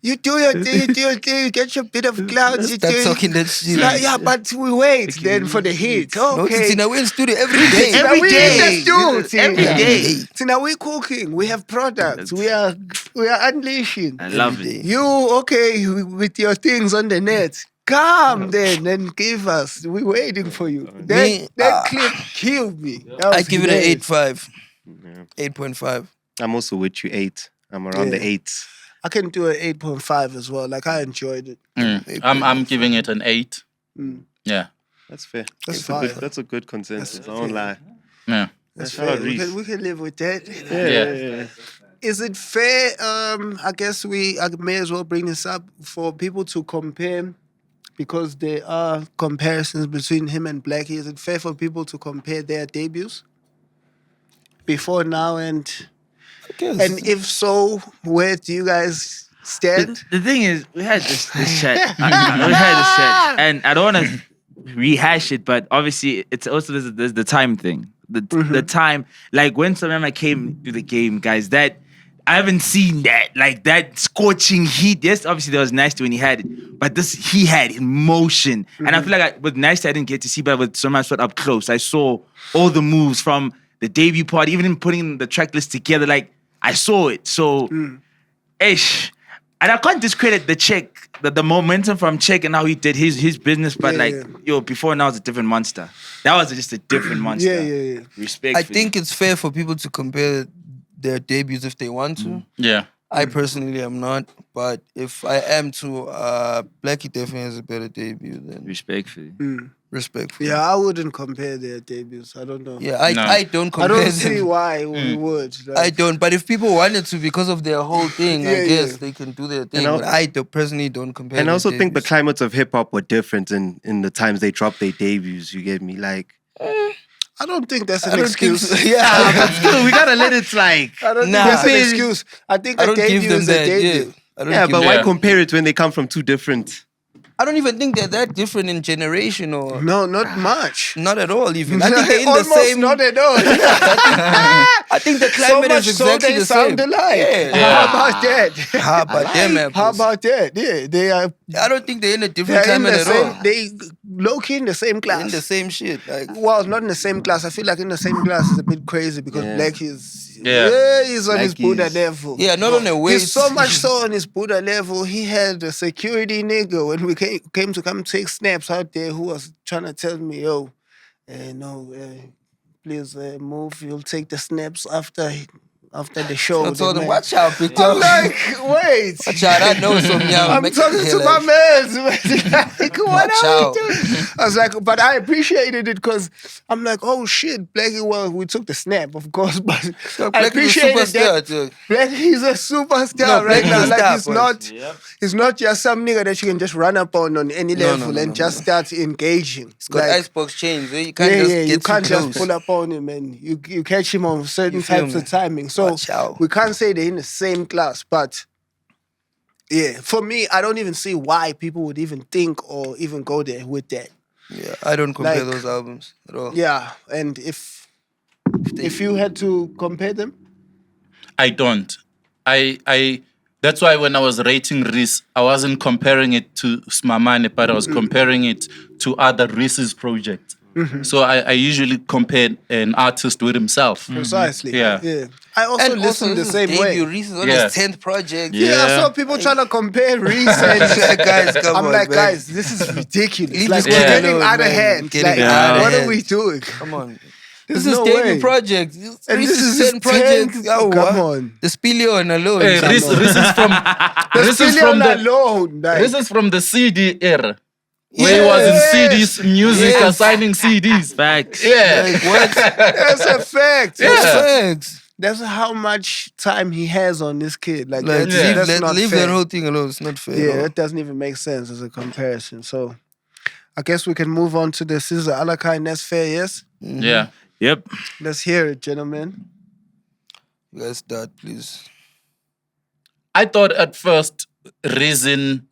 You do your thing, you get your bit of clouds. Start talking that shit. Yeah, but we wait then for the hit. No, Okay. Tina, we're in studio every day. Tina, we day. in the studio. Every day. Tina, we cooking. We have products. We are unleashing. I love it. You okay with your things on the net? Come then and give us. We're waiting for you. That clip killed me. That I was give it an great. 8.5. 8.5. I'm also with you 8. I'm around the 8. I can do an 8.5 as well. Like I enjoyed it. I'm giving it an 8. Yeah. That's fair. That's good, fine. that's a good consensus. I won't lie. Yeah. That's Shout out fair. Reese. We can live with that. Yeah. Is it fair? I guess I may as well bring this up for people to compare, because there are comparisons between him and Blackie. Is it fair for people to compare their debuts before now and if so, where do you guys stand? The thing is, we had this chat. We had this chat, and I don't want to rehash it, but obviously, it's also there's the time thing. The time, like when Samama came to the game, guys, that I haven't seen that, like that scorching heat. Yes, obviously that was nasty when he had it, but he had emotion, and I feel like with nasty I didn't get to see, but with Samama up close, I saw all the moves from the debut part, even in putting the track list together. Like I saw it, so ish. And I can't discredit the Czech, the momentum from Czech and how he did his business, but before now it's a different monster. That was just a different monster. Yeah. Respect. I think it's fair for people to compare their debuts if they want to. Yeah. I personally am not, but if I am to, Blackie definitely has a better debut than respectfully. respectfully. Yeah, I wouldn't compare their debuts. I don't know. Yeah, I don't I compare don't them. see why we would. Like, I don't, but if people wanted to because of their whole thing, I Yeah, guess yeah. they can do their thing. And But I personally don't compare. And I their also think the debuts. climates of hip hop were different in the times they dropped their debuts. You get me? Like, I don't think that's I an don't think excuse. so. Yeah, but still, we gotta let it like. I don't Nah. think that's an I excuse. I think a don't give debut them is a that. debut. Yeah, I don't Yeah, give but them- why Yeah. compare it when they come from two different? I don't even think they're that different in generation or No, not much. not at all. Even I think they're in the Almost same. not at all. I think the so climate much is so exactly they the same. sound alike. Yeah. How about that? How about them apples? How about that? Yeah, they are. I don't think they're in a different They're in climate the at all. same. They low key in the same They're class. in the same shit. Like, Well, not in the same class. I feel like in the same class is a bit crazy because Yeah. Black is Yeah. he's on his Black Buddha is- level. yeah, not on the way. He's so much so on his Buddha level. He had a security nigga when we came to come take snaps out there who was trying to tell me, yo, please move. You'll take the snaps after after the show. I told him, man. watch out, big I'm dog. like, wait. Watch out, I know some young. I'm talking to my man. Like, what Watch are out. we doing? I was like, but I appreciated it because I'm like, oh shit, Blackie. Well, we took the snap, of course, but Yo, I Blackie's a appreciated superstar, that. dude. Blackie's a superstar No, right Blackie's now. a Like star, he's boys. not, he's not just some nigga that you can just run up on any No, level no, and no, just no. start engaging. He's got Like, icebox chains. You can't yeah, just yeah, get you too can't close. just pull up on him and you catch him on certain You feel types me? of timing. So Watch out. we can't say they're in the same class, but yeah, for me, I don't even see why people would even think or even go there with that. Yeah, I don't compare Like- those albums at all. Yeah, and if you had to compare them, I don't. I that's why when I was rating Reese, I wasn't comparing it to Smamane, but I was comparing it to other Reese's projects. So I usually compare an artist with himself. precisely. Yeah. I also And listen also, the this same is debut. way. Reese is on Yeah. his 10th project. Yeah, I saw people trying to compare Reese and Guys, come I'm on, like, man. guys, this is ridiculous. Leave Like, this we're kid getting alone, out of man. hand. Getting Like, out of what hand. are we doing? Come on. There's This is no debut way. project. And Reese this is is his 10th project. 10th. Oh, Come what? on. The Spillion alone. Hey, come Reese on. is from Reese is from the alone. Like, Reese is from the CD era. Where he was in Yes. CDs, music, Yes. signing CDs. Facts. Yeah. Like, what? that's a fact. Yeah. Facts. That's how much time he has on this kid. Like, Like, that's not leave fair. that whole thing alone. It's not fair. Yeah, it doesn't even make sense as a comparison. So, I guess we can move on to the C-Alak. That's fair, yes? Yeah. Yep. Let's hear it, gentlemen. You guys start, please. I thought at first Reason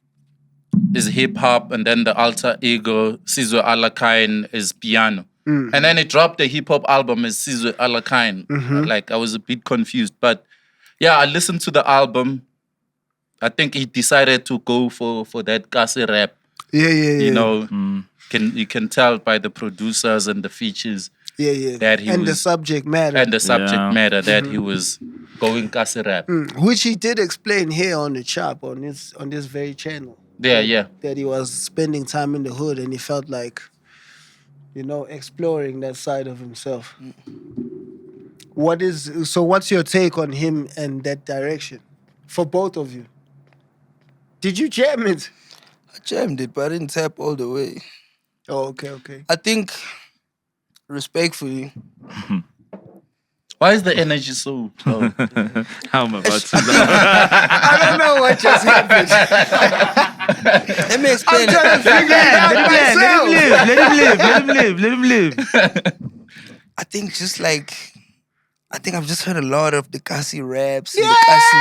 is hip hop and then the alter ego C-Alak is piano. And then it dropped the hip hop album as C-Alak. Like I was a bit confused. But yeah, I listened to the album. I think he decided to go for that Kasi rap. Yeah. You know, you can tell by the producers and the features Yeah. that he and the was- subject matter. and the subject Yeah. matter that he was going Kasi rap. Which he did explain here on the Chop, on this very channel. Yeah. That he was spending time in the hood and he felt like, exploring that side of himself. What's your take on him and that direction? For both of you. Did you jam it? I jammed it, but I didn't tap all the way. Oh, okay. I think, respectfully, Why is the energy so low? How am I about to I don't know what just happened. let me I'm explain. trying to figure it out myself. Let him live. I think I've just heard a lot of the Kasi raps and the Kasi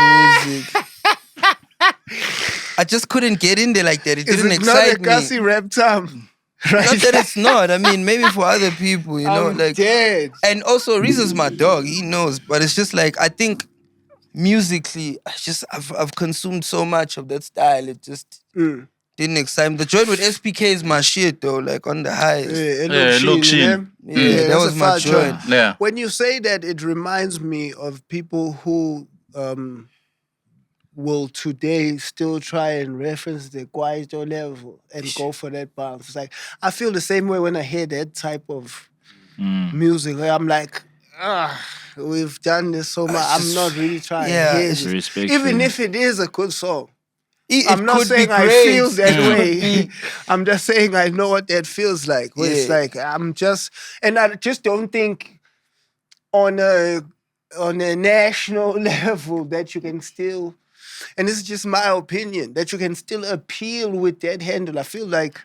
music. I just couldn't get in there like that. It Is didn't it not a excite me. Kasi rap time? Right? Not that it's not. I mean, maybe for other people, I'm like. dead. And also, Reese is my dog. He knows, but it's just like I think musically, I've consumed so much of that style. It just didn't excite me. The joint with SPK is my shit though. Like on the highest. It look looks sheen. Yeah, that that's was a my fire joint. Yeah. When you say that, it reminds me of people who will today still try and reference the Kwaito level and go for that bounce. It's like, I feel the same way when I hear that type of music. Where I'm like, we've done this so much. I'm not really trying yeah, to hear it's this. respectful. Even if it is a good song. It I'm not could saying be I great. feel that It could way. be- I'm just saying I know what that feels like. Where it's Yeah. like and I just don't think on a national level that you can still, and this is just my opinion, that you can still appeal with that handle. I feel like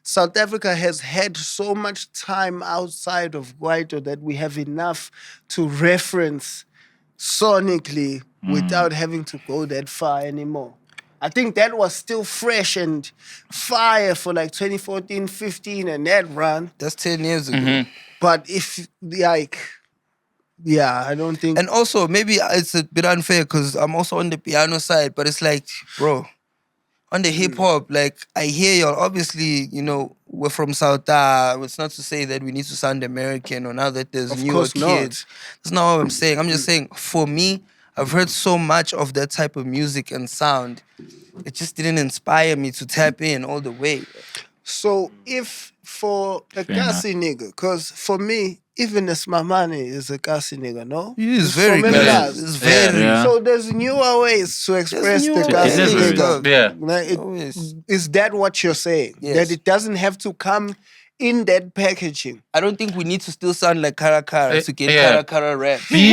South Africa has had so much time outside of Kwaito that we have enough to reference sonically without having to go that far anymore. I think that was still fresh and fire for like 2014, 15 and that run. That's 10 years ago. But if I don't think. And also, maybe it's a bit unfair because I'm also on the piano side, but it's like, bro, on the hip hop, like I hear y'all. Obviously, we're from South. It's not to say that we need to sound American or now that there's Of newer course not. kids. That's not what I'm saying. I'm just saying, for me, I've heard so much of that type of music and sound. It just didn't inspire me to tap in all the way. So if for a Fair enough. Kasi nigga, because for me, even Smamane is a Kasi nigga, no? He is There's very so many good. guys. It's very. Yeah. So there's newer ways to express newer the ways. Kasi Deliver it. nigga. Yeah. Like, Always. is that what you're saying? Yes. That it doesn't have to come in that packaging? I don't think we need to still sound like Karakara to get yeah. Karakara rap. Be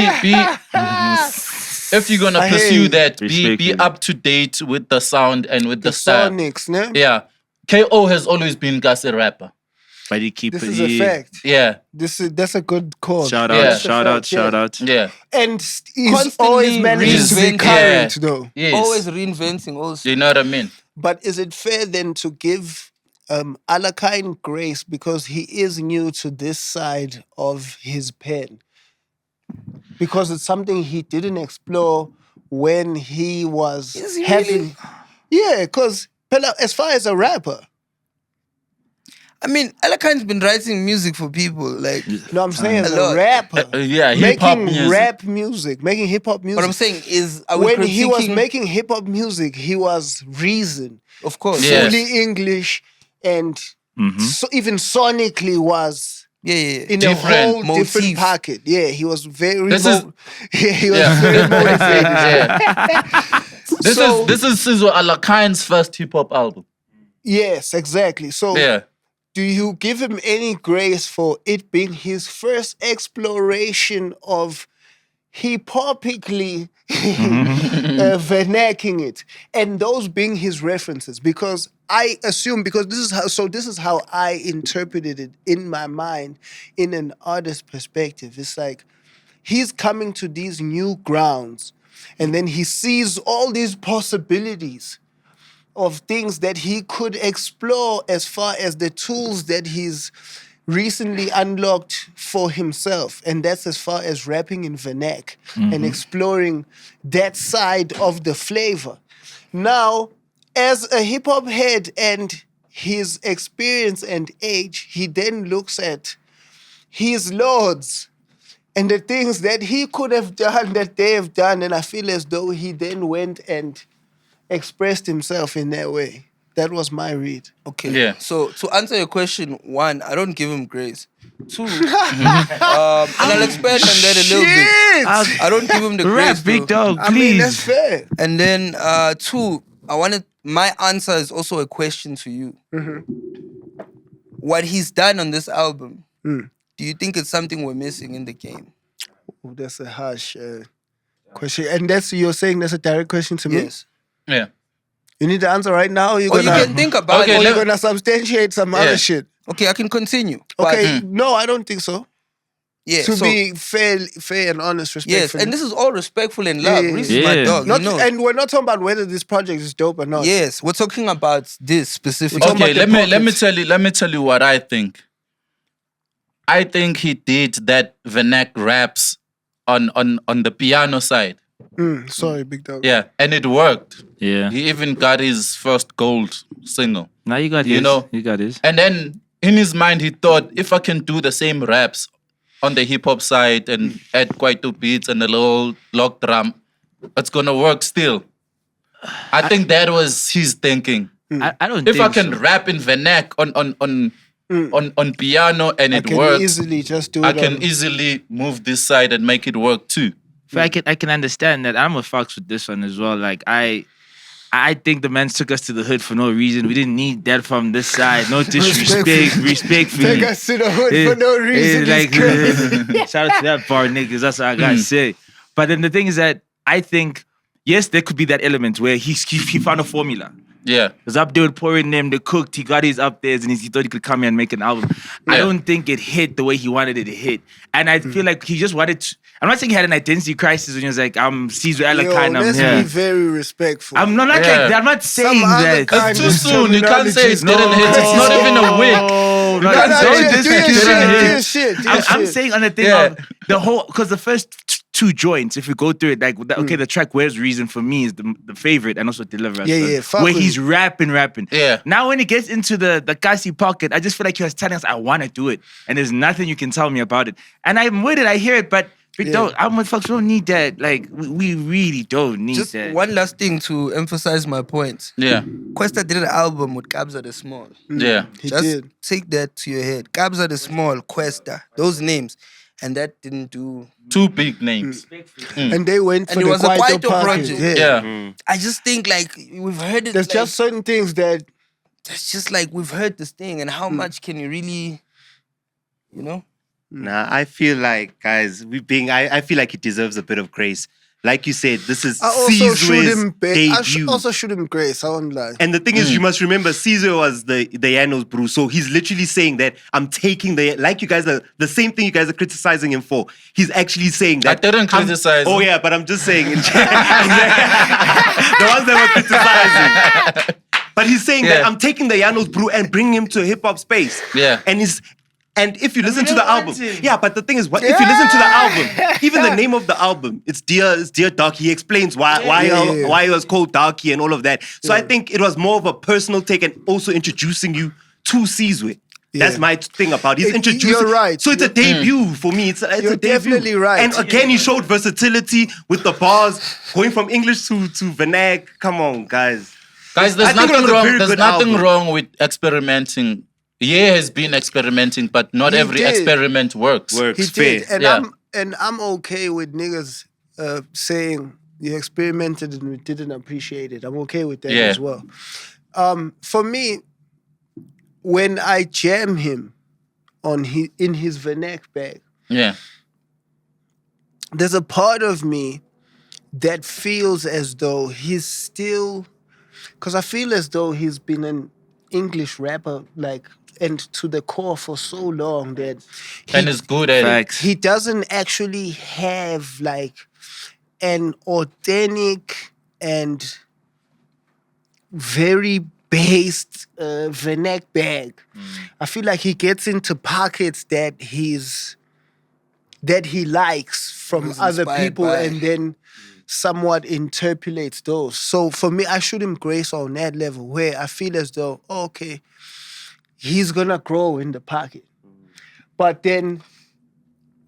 if you're gonna I hear pursue you. that, be Respectfully. up to date with the sound and with the, The style. Sonics, ne? Yeah. KO has always been Gase rapper. But he keep This it. is a fact. Yeah. That's a good call. Shout Yeah. out, That's a shout out, fact, shout yeah. out. Yeah. And he's Constantly always managing to be reinventing. current, Yeah. though. Yes. Always reinventing also. You know what I mean? But is it fair then to give Alakine grace because he is new to this side of his pen? Because it's something he didn't explore when he was Is he having. really? Yeah, because as far as a rapper, I mean, Alakine's been writing music for people. Like, no, I'm saying as A a lot. rapper, Yeah, hip-hop making music. rap music, making hip hop music. what I'm saying is, are we when he was critiquing- making hip hop music, he was Reason, Of course. Yeah. fully English, and so even sonically was Yeah, yeah. in Different a whole different motif. pocket. Yeah, he was very. This is- he was Yeah. very motivated. Yeah. So- this is Sizwe Alakine's first hip hop album. Yes, exactly. So, Yeah. do you give him any grace for it being his first exploration of hip-hopically vernacling it, and those being his references? Because I assume, because this is how I interpreted it in my mind, in an artist perspective. It's like he's coming to these new grounds, and then he sees all these possibilities of things that he could explore as far as the tools that he's recently unlocked for himself. And that's as far as rapping in vernac and exploring that side of the flavor. Now, as a hip hop head and his experience and age, he then looks at his lords and the things that he could have done that they have done. And I feel as though he then went and expressed himself in that way. That was my read. Okay. Yeah. So to answer your question, one, I don't give him grace. Two, and I'll expand on that a little bit. I don't give him the Rap, grace, big bro. dog, I mean, that's please. fair. And then two, my answer is also a question to you. What he's done on this album, do you think it's something we're missing in the game? Oh, that's a harsh question. And you're saying that's a direct question to me? Yes. Yeah. You need to answer right now, or you're Or you gonna, can think about Okay, it. or let- you're gonna substantiate some other shit. Okay, I can continue. But Okay, no, I don't think so. yeah, To so, be fair and honest, yes, respectful. and this is all respectful and love. Yeah, yeah, Reese yeah. is my Yeah. dog. not, you know. and we're not talking about whether this project is dope or not. Yes, we're talking about this specifically. talking Okay, about the let me pockets. let me tell you what I think. I think he did that vernac raps on the piano side. Sorry, big dog. Yeah, and it worked. Yeah. He even got his first gold single. Now you got You his. know. You got his. And then in his mind, he thought, if I can do the same raps on the hip hop side and add quite two beats and a little log drum, it's gonna work still. I think that was his thinking. I don't If think I can so. rap in vernac on piano and I it can works, easily just do it. I can on- easily move this side and make it work too. But I can understand that. I'm a fox with this one as well. Like I think the man took us to the hood for no reason. We didn't need that from this side. No disrespect, respectfully. Take us to the hood for no reason. Like, It's crazy. shout out to that bar niggas. That's what I gotta say. But then the thing is that I think yes, there could be that element where he found a formula. Yeah. He was up there with pouring them, they cooked, he got his up there, and he thought he could come here and make an album. I don't think it hit the way he wanted it to hit. And I feel like he just wanted to, I'm not saying he had an identity crisis when he was like, I'm Caesar Yo, Alakine, I'm let's here. be very respectful. I'm not like Yeah. that. I'm not saying other that. kind It's too of soon. You can't say it terminologies. didn't hit. It's not even a week. No, No, not no, so do this your shit shit, didn't do hit. your shit, do your I'm shit. saying on the thing Yeah. of the whole, because the first two joints, if we go through it, like, okay, the track Where's Reason for me is the favorite and also Deliver Us. Yeah, Son, yeah, fuck where with he's it. rapping. Yeah. Now when it gets into the Kasi pocket, I just feel like he was telling us, I want to do it. And there's nothing you can tell me about it. And I'm with it, I hear it, but We don't. Our motherfuckers don't need that. Like, we really don't need Just that. one last thing to emphasize my point. Yeah. Questa did an album with Kabza the Small. Yeah. He Just did. take that to your head. Kabza the Small, Questa, those names. And that didn't do... Two big names. And they went for And it the was a Kwaito Kwaito project. project. Yeah. I just think, like, we've heard it. There's like, just certain things that it's just like we've heard this thing, and how much can you really, you know? Nah, I feel like, guys, I feel like he deserves a bit of grace. Like you said, this is I also shoot Sizwe's him. debut. Also shoot him grace. I won't lie. And the thing is, you must remember, Sizwe was the Yanos brew. So he's literally saying that I'm taking like you guys are, the same thing you guys are criticizing him for. He's actually saying that. I didn't criticize Oh him. yeah, but I'm just saying. The ones that were criticizing. But he's saying that I'm taking the Yanos brew and bringing him to a hip hop space. Yeah. And if you listen to don't the want album, him. yeah, but the thing is, if you listen to the album, even the name of the album, it's Dear Darky. He explains why he was called Darky and all of that. So I think it was more of a personal take and also introducing you to Sizwe. That's my thing about it. He's introducing. You're right. So it's a debut for me. It's a You're debut. definitely right. And again, he showed versatility with the bars, going from English to vernac. Come on, guys. Guys, there's I think it nothing was a wrong. very There's good nothing album. wrong with experimenting. Ye has been experimenting, but not He every did. experiment works. He did, and Yeah. I'm okay with niggas saying you experimented and we didn't appreciate it. I'm okay with that Yeah. as well. For me, when I jam him in his vernac bag, Yeah. there's a part of me that feels as though he's still, because I feel as though he's been an English rapper, like, and to the core for so long that And is good at it. Facts. he doesn't actually have like an authentic and very based vernac bag. I feel like he gets into pockets that he likes from He's other inspired people by. and then somewhat interpolates those. So for me, I shoot him grace on that level where I feel as though, okay, he's gonna grow in the pocket. But then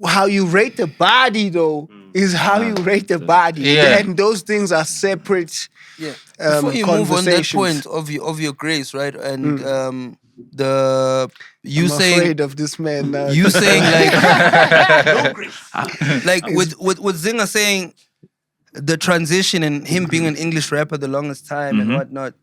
how you rate the body though is how you rate the body. Yeah. And those things are separate. Yeah. Before you move on that conversations. point of your grace, right? And I'm saying afraid of this man now. you saying like with Zinger saying the transition and him being an English rapper the longest time and whatnot.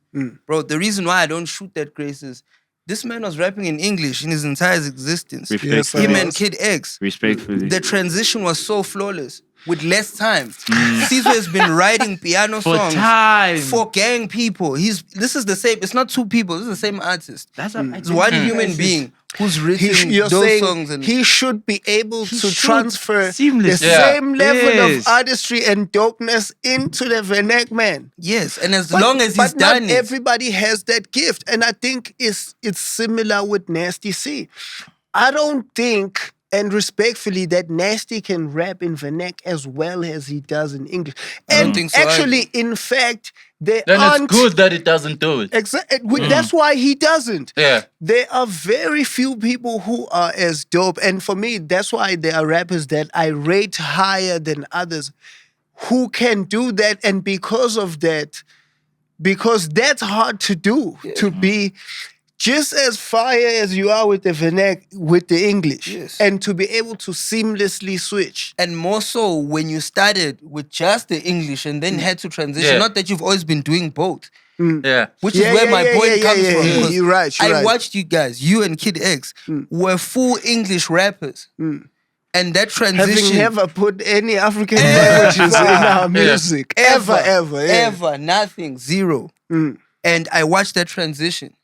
Bro, the reason why I don't shoot that grace is this man was rapping in English in his entire existence. Yes, Him I and was. Kid X. Respectfully. The transition was so flawless with less time. Sizwe has been writing piano For songs time. for gang people. This is the same. It's not two people. This is the same artist. That's It's one human being who's written You're those saying songs. And he should be able to should transfer seamlessly. the Yeah. same level Yes. of artistry and dopeness into the vernac man. yes, and as long as he's but done not it, everybody has that gift. And I think it's similar with Nasty C. I don't think, and respectfully, that Nasty can rap in vernac as well as he does in English. I don't And think so actually, in fact, there Then aren't... it's good that it doesn't do it. That's why he doesn't. Yeah. There are very few people who are as dope. And for me, that's why there are rappers that I rate higher than others who can do that. And because of that, because that's hard to do, to be just as fire as you are with the vernac, with the English. Yes. And to be able to seamlessly switch. and more so when you started with just the English and then had to transition. Yeah. Not that you've always been doing both. Yeah. Which is where my point comes from. Yeah. because You're right. I watched you guys, you and Kid X, were full English rappers. And that Having transition... never put any African languages in our music. Ever. Yeah. Ever, nothing, zero. And I watched that transition.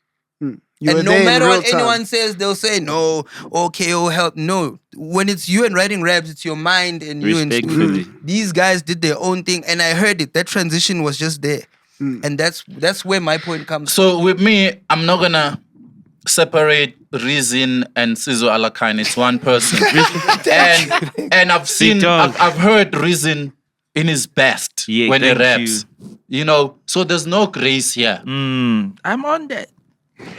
You were And no there in matter real what time. anyone says, they'll say, no, okay, oh, help. No. When it's you and writing raps, it's your mind and you and Respectfully. these guys did their own thing. And I heard it. That transition was just there. And that's where my point comes from. So with me, I'm not gonna separate Reason and C-Alak. It's one person. and I've seen, dog. I've heard Reason in his best Yeah, when he thank raps. You know, so there's no grace here. I'm on that.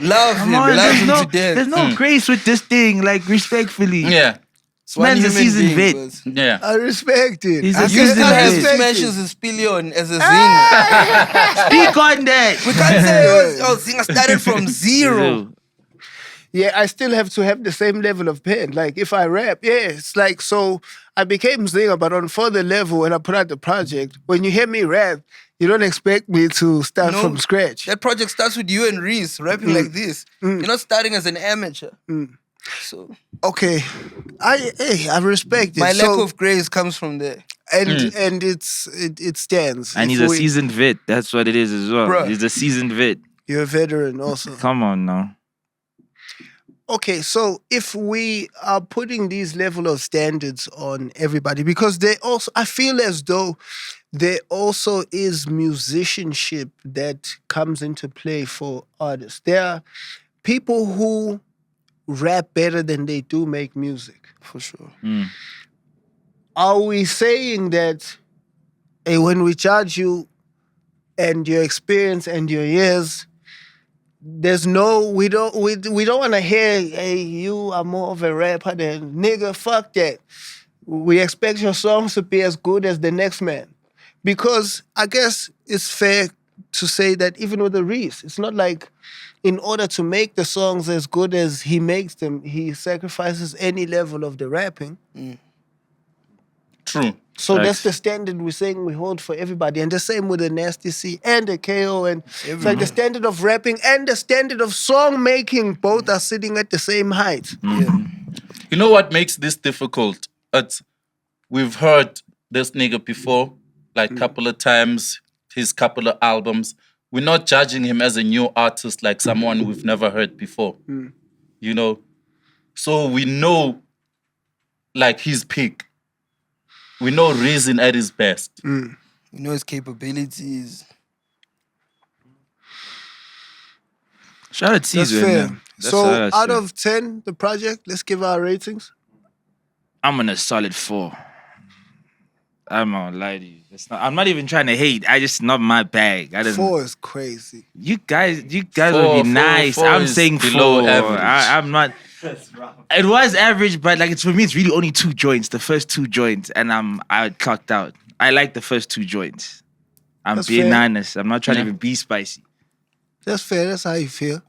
Love Come him. on, Love him to death. there's no grace with this thing, like respectfully. Yeah. One man's a human seasoned being, vet. boys. Yeah. I respect it. He's I a can- seasoned I vet. He respect smashes it. his pillion as a zinger. Speak on that. We can't say, zinger started from zero. Yeah, I still have to have the same level of pen. Like if I rap, yeah, it's like so. I became singer, but on further level, when I put out the project, when you hear me rap, you don't expect me to start No, from scratch. That project starts with you and Reese rapping like this. You're not starting as an amateur. So Okay, I respect it. my lack So- of grace comes from there. and it stands. And If he's a we- seasoned vet. That's what it is as well. Bruh. He's a seasoned vet. You're a veteran also. Come on now. Okay, so if we are putting these level of standards on everybody, because they also, I feel as though there also is musicianship that comes into play for artists. There are people who rap better than they do make music. For sure. Are we saying that hey, when we charge you and your experience and your years, there's no, we don't want to hear, hey, you are more of a rapper than nigga, fuck that. We expect your songs to be as good as the next man. Because I guess it's fair to say that even with the Reese, it's not like in order to make the songs as good as he makes them, he sacrifices any level of the rapping. True. So Facts. that's the standard we're saying we hold for everybody. And the same with the Nasty C and the KO. And it's like the standard of rapping and the standard of song making, both are sitting at the same height. You know what makes this difficult? We've heard this nigga before, like a couple of times, his couple of albums. We're not judging him as a new artist, like someone we've never heard before. You know? So we know, like, his peak. We know Reason at his best. You know his capabilities. Shout out That's Caesar, fair. man. That's So all I out say. of 10, the project, let's give our ratings. I'm on a solid 4. I'm not gonna lie to you. I'm not even trying to hate. I just not my bag. I didn't. 4 is crazy. You guys would Four, be nice. four I'm is saying below 4. average. I'm not. It was average, but like for me, it's really only 2 joints. The first 2 joints, and I clocked out. I like the first 2 joints. I'm That's being fair. honest. I'm not trying to Yeah. even be spicy. That's fair. That's how you feel.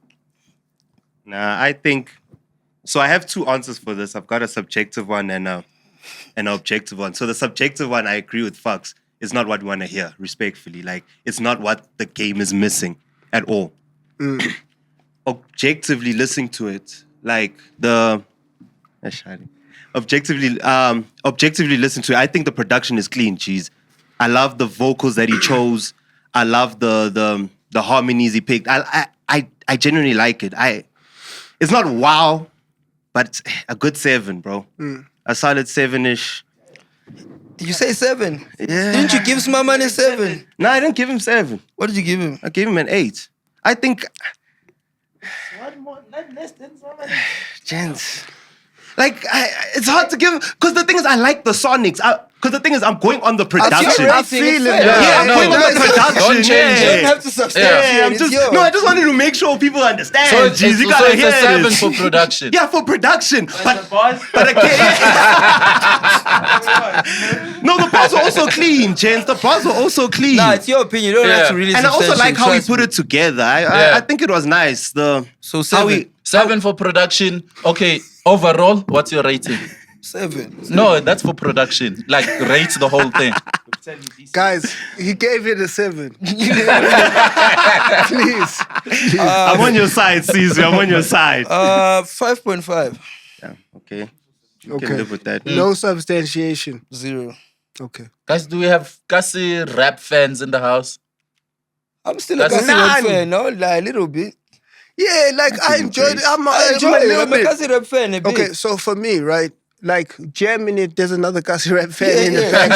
Nah, I think so. I have 2 answers for this. I've got a subjective one and an objective one. So the subjective one, I agree with FARX. It's not what we want to hear, respectfully. Like, it's not what the game is missing at all. Objectively listening to it, like objectively listen to it, I think the production is clean, cheese. I love the vocals that he chose. I love the harmonies he picked. I genuinely like it. It's not wow, but it's a good 7, bro. A solid 7-ish. Did you say 7? Yeah. Didn't you give Smaman a 7? No, I didn't give him 7. What did you give him? I gave him an 8. I think, gents, like, it's hard to give, because the thing is, I like the sonics. Because the thing is, I'm going on the production. I feel it. Yeah, I'm no, going on the don't production. change You it. don't have to substantiate. Yeah, I'm It's just, yours. no, I just wanted to make sure people understand. So it's, Jeez, you so gotta it's hear a 7 this. for production. Yeah, for production. But again, no, the bars are also clean, gents. The bars are also clean. Nah, it's your opinion. You don't have Yeah. to really And I also like how he substantiate, put trust it together. Yeah. I think it was nice. So how 7. 7 for production. Okay, overall, what's your rating? 7. No, that's for production. Like, rate the whole thing. Guys, he gave it a 7. Please. I'm on your side, Caesar. I'm on your side. 5.5. Yeah, okay. You Okay. can live with that. No substantiation. 0. Okay. Guys, do we have Kasi rap fans in the house? I'm still a That's Kasi rap none. fan, no? Like, a little bit. Yeah, like I enjoyed it. I enjoy I'm a it. little I'm a bit. Kasi rap fan a bit. Okay, so for me, right, like Germany, there's another Kasi rap fan Yeah, in the yeah.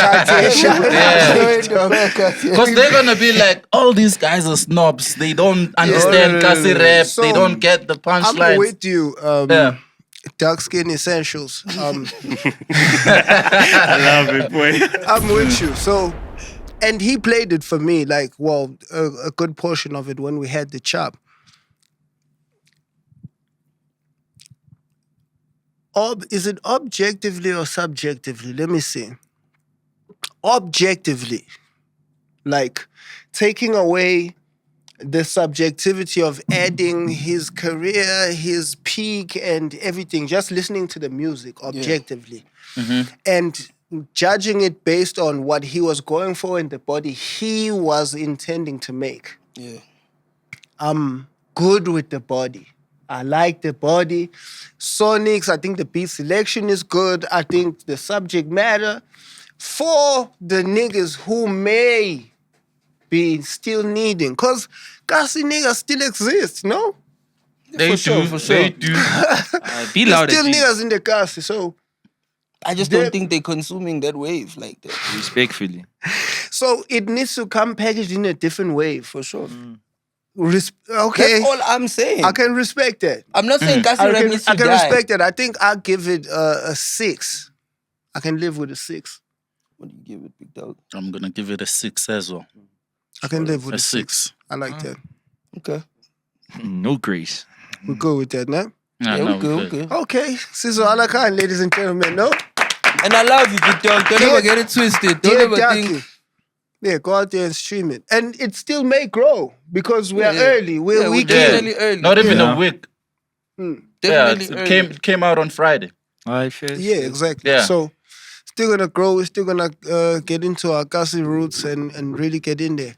back. Because they're gonna be like, all these guys are snobs. They don't understand Kasi rap. So, they don't get the I'm punchlines. with you. Yeah. Dark skin essentials. I love it, boy. I'm with you. So, and he played it for me, like, well, a good portion of it when we had the chop. is it objectively or subjectively? Let me see. Objectively, like taking away the subjectivity of adding his career, his peak, and everything, just listening to the music objectively. And judging it based on what he was going for in the body he was intending to make. Yeah. I'm good with the body. I like the body. Sonics, I think the beat selection is good. I think the subject matter for the niggas who may be still needing. Because Kasi niggas still exist, no? They For do. sure, for sure. They do. Be There's loud. still niggas in the Kasi, so... I just don't think they're consuming that wave like that. Respectfully. So it needs to come packaged in a different way. For sure. Okay. That's all I'm saying. I can respect that. I'm not saying Kasi Rap needs to I can die. respect that. I think I'll give it a 6. I can live with a 6. What do you give it, big dog? I'm gonna give it a 6 as well. I can live with A a 6. 6. I like that. Okay. No grace. We go with that, no? Nah, Yeah, no, we good, good. we good. Okay. C-Alak, ladies and gentlemen, no? And I love you, big dog. Don't Yeah. ever get it twisted. Don't Yeah, ever exactly. think. Yeah, go out there and stream it. And it still may grow because we're Yeah. early. We're Yeah, we're weekend. definitely early. Not even Yeah. a week. Yeah, Definitely it early. came out on Friday. I feel. Yeah, exactly. Yeah. So still gonna grow. We're still gonna get into our Kasi roots and really get in there.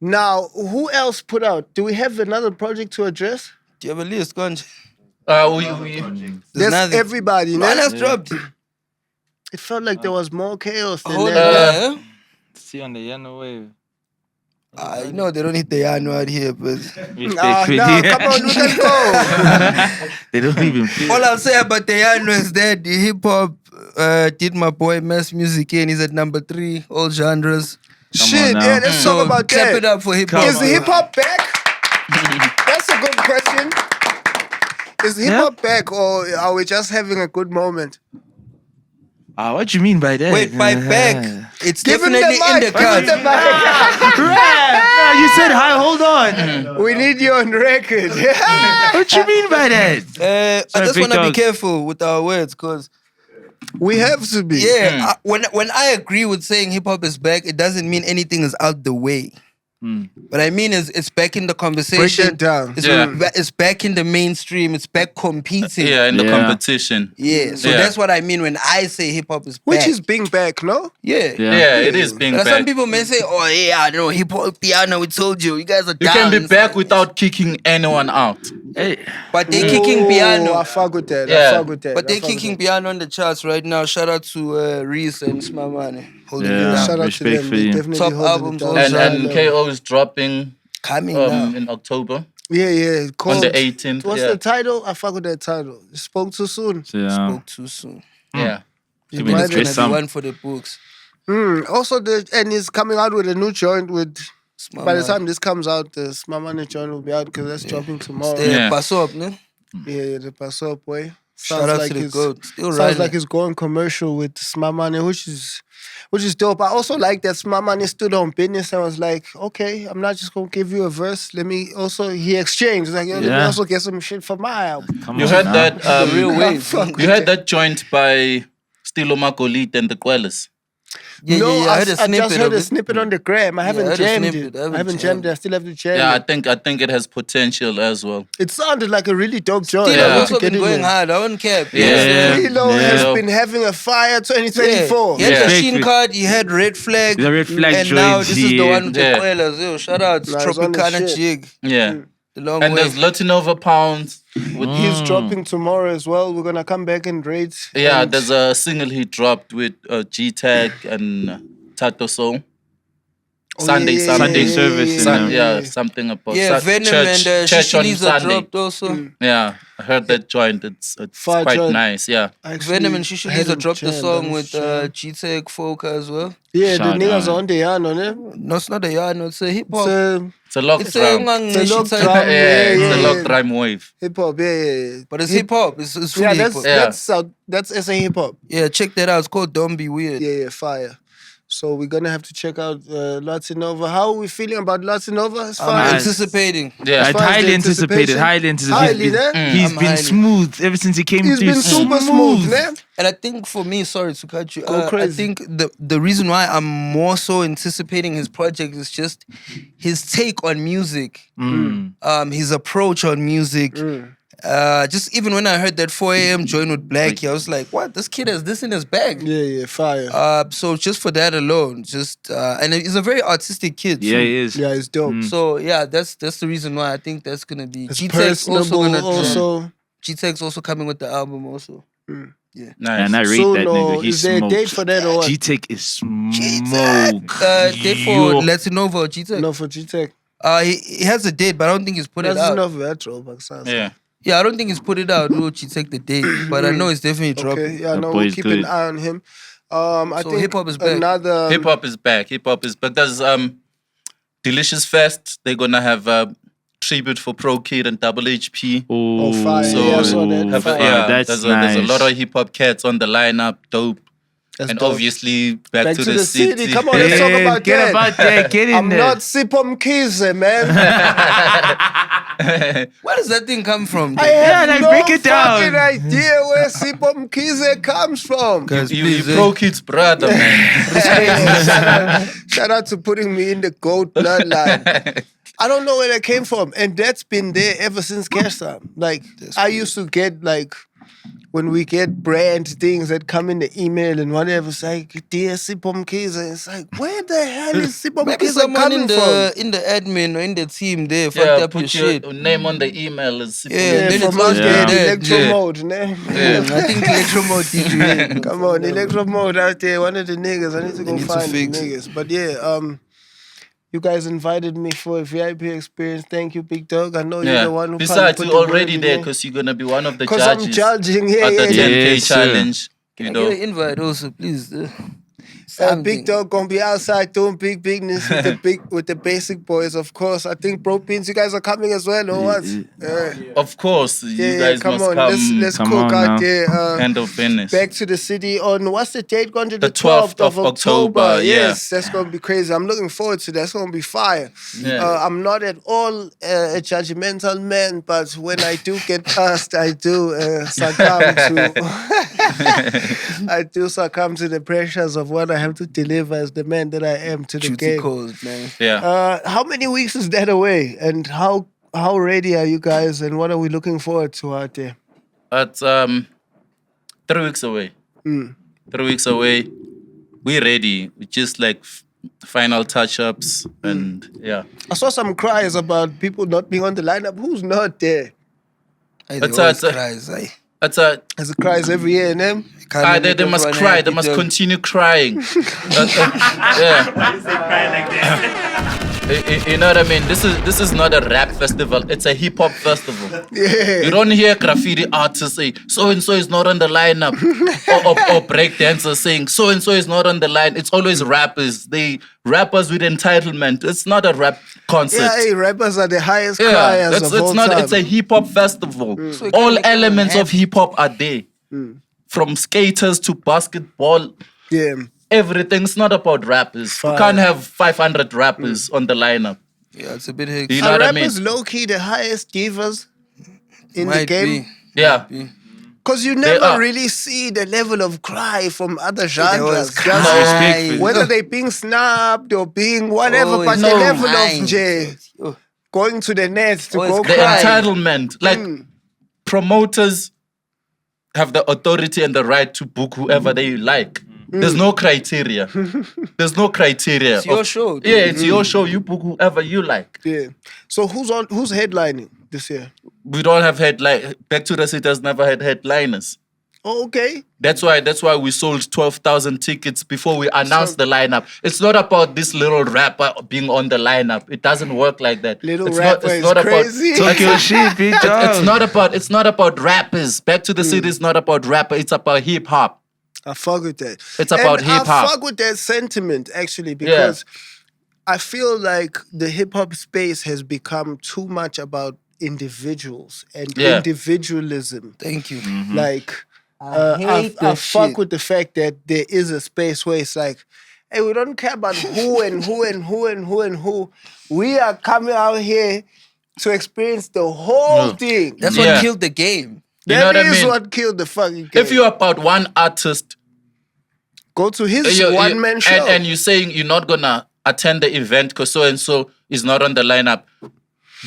Now, who else put out? Do we have another project to address? Do you have a list, Conj? We There's nothing. everybody. One No? has dropped. It felt like there was more chaos than Hold that. on. See on the yellow wave. You know they don't hit the Yano out here, but Respectfully. No, come on, we can go. They don't even feel. all I'll say about the Yano is that the hip hop did my boy Mass Music in. He's at number 3, all genres. Shit, now. yeah, let's talk about clap that. it up for hip hop. Is hip hop back? That's a good question. Is hip hop back, or are we just having a good moment? What you mean by that? Wait, by back, it's Give him the definitely in mic. the Give him the cards. mic. No, you said hi. Hold on. We need you on record. What you mean by that? I Sorry, just big want to be dog. careful with our words, cause We have to be. when I agree with saying hip hop is back, it doesn't mean anything is out the way. What I mean is it's back in the conversation. Break that down. It's, Yeah. it's back in the mainstream. It's back competing. yeah, in the Yeah. competition. Yeah. So Yeah. that's what I mean when I say hip hop is back. Which is being back, no? yeah. Yeah, it is being Now, some back. people may say, "Oh yeah, I know hip hop piano. We told you, you guys are You down." can be back without kicking anyone out. Hey. But they're kicking Oh, piano. I fuck with that. I Yeah. fuck with that. But I they're fuck with kicking that. piano on the charts right now. Shout out to Reese and Smamane. Holding Yeah. it down. Shout out to them. Respectfully. They definitely Top holding albums it down. on And genre. KO is dropping Coming now. in October Yeah, yeah. on the Called- 18th. What's yeah. the title? I fuck with that title. You spoke too soon. Yeah. Spoke too soon. Yeah. You might mean have stress Gonna be some. one for the books. Also, and he's coming out with a new joint with. By the Smamane. time this comes out, the Smamane joint will be out because that's dropping tomorrow. Stay Yeah. pass up, no? Yeah, the pass up way. Shout out to the goat. Still Sounds riding. like he's going commercial with Smamane, which is dope. I also like that Smamane stood on business and was like, okay, I'm not just gonna give you a verse. Let me also he exchanged. Like, let me Yeah. also get some shit for my album. Come You on heard now. that? The real wave. Fuck You with heard that. that joint by Stilo Makolit and the Quellas? Yeah, No, I heard a I snippet just heard of a it. snippet on the gram. I haven't heard a jammed snippet. it. I haven't jammed it. I still have to jam Yeah, it. I think it has potential as well. It sounded like a really dope joint. Still, Yeah. I've To also get been in going there. hard. I won't care. Yeah. Stilo Yeah. has been having a fire 2024. He had Yeah. the Sheen card, he had Red Flag. The Red Flag and now joints, this is the yeah. one with the Yeah. Quellas. Yo, shout out to Nah, it's on his Tropicana shit. Jig. Yeah. The long And way. there's Latinova Pounds. With He's dropping tomorrow as well. We're gonna come back and rate. Yeah, And there's a single he dropped with G-Tag and Tato Soul. Sunday service in, yeah, something about Yeah, Venom and church on Shishiliza Sunday. dropped also. Yeah, I heard that joint. It's Fire quite joint. nice. Yeah, Actually, Venom and I had Shishiliza him dropped the jammed song on with his channel. G-Tech Folk as well. Yeah, the Shout niggas out. are on the yarn on it. No, it's not a yard, no, it's a hip It's hop. it's a lock It's a drum. ngang It's a lock shit drum. type. Yeah, it's a yeah, lock yeah. drum wave. hip hop. Yeah. But it's hip hop. It's fully Yeah, hip hop. Yeah. that's SA hip hop. Yeah, check that out. It's called Don't Be Weird. Yeah, fire. So we're gonna have to check out Latinova. How are we feeling about Latinova? As far I'm as anticipating. Yeah. As far as Highly the anticipated. anticipation. Highly anticipated. Highly, He's I'm been highly. smooth ever since he came he's through. been super smooth, man. And I think for me, sorry to cut you, Go I crazy. think the reason why I'm more so anticipating his project is just his take on music, his approach on music. Just even when I heard that 4 a.m. join with Blackie, I was like, what? This kid has this in his bag. Yeah, fire. So just for that alone, and he's a very artistic kid. Yeah, too. he is. Yeah, it's dope. So yeah, that's the reason why I think that's gonna be. It's G-Tech's also personable. gonna Also, G-Tech's also coming with the album also. Nice. And I rate soon, that or nigga. He is there a smokes. date for that or what? G-Tech is smoke. Date for Yo. Latinova or G-Tech. No, for G-Tech. He has a date, but I don't think he's put it That's out. enough retro, but sounds Yeah. Yeah, I don't think he's put it out. We'll check the date, but I know it's definitely dropping. okay. Yeah, That no, we'll boy's keep good. an eye on him. I So think hip-hop is back. another Hip hop is back. Hip hop is back. There's Delicious Fest. They're gonna have a tribute for Pro Kid and Double HP. Oh, fire. So Yeah, I saw that. have a- Fire. yeah, That's there's a lot nice. of hip hop cats on the lineup. Dope. That's And dope. obviously back, Back to the city. Come on, let's talk about Get that. about that. Get in I'm there. not Sipom Kize, man. Where does that thing come from? I have like, no break it down. fucking idea where Sipom Kize comes from. Guys, You please, Pro Kid's brother, man. Shout out to putting me in the GOAT bloodline. I don't know where that came from. And that's been there ever since Cash Time. Like, I used to get, like, when we get brand things that come in the email and whatever, it's like, dear Sipom Kiza. It's like, where the hell is Sipom maybe Kiza someone coming in from? the admin or in the team there fucked Yeah, up your put your shit. name on the email. It's Yeah, Yeah, then from it's out not there, dead. electro Yeah. mode, ne? I think Electro Mode did you in. Come on, electro mode out there. One of the niggas. I need to go need to find the fix it. niggas. But yeah, you guys invited me for a VIP experience. Thank you, Big Dog. I know you're the one who Besides, put you're the word already in there because you're gonna be one of the Because I'm judges judging. Yeah, at the yeah, yeah. 10K Yes, sir. challenge. Can You I know, get an invite also, please? Big Dog gonna be outside doing big business with the basic boys, of course. I think Bro Beans, you guys are coming as well, or what? Yeah, of course, you yeah, guys come must on. come Let's Come cook on out now. there. handle business. Back to the city on what's the date going to The 12th of October, yeah. Yes, that's gonna be crazy. I'm looking forward to that. That's gonna be fire. Yeah. I'm not at all a judgmental man, but when I do get asked, I do succumb to I do succumb to the pressures of what I have to deliver as the man that I am to the Duty game. calls, man. Yeah. How many weeks is that away, and how ready are you guys, and what are we looking forward to out there? It's 3 weeks away. 3 weeks away. We ready. We just like final touch-ups and yeah. I saw some cries about people not being on the lineup. Who's not there? Hey, That's they always a- cries, eh? That's a There's cries every year, and them. Can't they make must everyone cry. happy, They must dog. continue crying. You know what I mean? This is not a rap festival. It's a hip hop festival. Yeah. You don't hear graffiti artists say so and so is not on the lineup, or break dancers saying so and so is not on the line. It's always rappers. Rappers with entitlement. It's not a rap concert. Yeah, hey, rappers are the highest Yeah, criers of all time. It's a hip hop festival. So you can't All make everyone elements of happy. hip hop are there. From skaters to basketball, Yeah. everything's not about rappers. Fire. You can't have 500 rappers on the lineup. Yeah, it's a bit hectic. You know Are what I mean? rappers low-key the highest givers in the Might game? be. Yeah. Because you They never are. really see the level of cry from other They genres. always Just cry. whether they being snapped or being whatever, Always but the level crying. of J Oh, going to the net to Always go The cry. entitlement. Like promoters have the authority and the right to book whoever they like. There's no criteria. There's no criteria. It's your show, dude. Yeah, it's your show. You book whoever you like. Yeah. So who's headlining this year? We don't have headline. Back to the City has never had headliners. Oh, okay. That's why we sold 12,000 tickets before we announced the lineup. It's not about this little rapper being on the lineup. It doesn't work like that. Little it's rapper not, it's is not crazy. About, Talk your shit, big dog. it's not about rappers. Back to the City is not about rapper. It's about hip hop. I fuck with that. It's about And hip-hop. I fuck with that sentiment actually because I feel like the hip hop space has become too much about individuals and individualism. thank you. Like I hate I that fuck shit. with the fact that there is a space where it's like, hey, we don't care about who and who and who and who and who. We are coming out here to experience the whole thing. That's Yeah. what killed the game. You know That what I is mean? what killed the fucking game. If you're about one artist, Go to his you- one-man show. and you're saying you're not gonna attend the event because so and so is not on the lineup,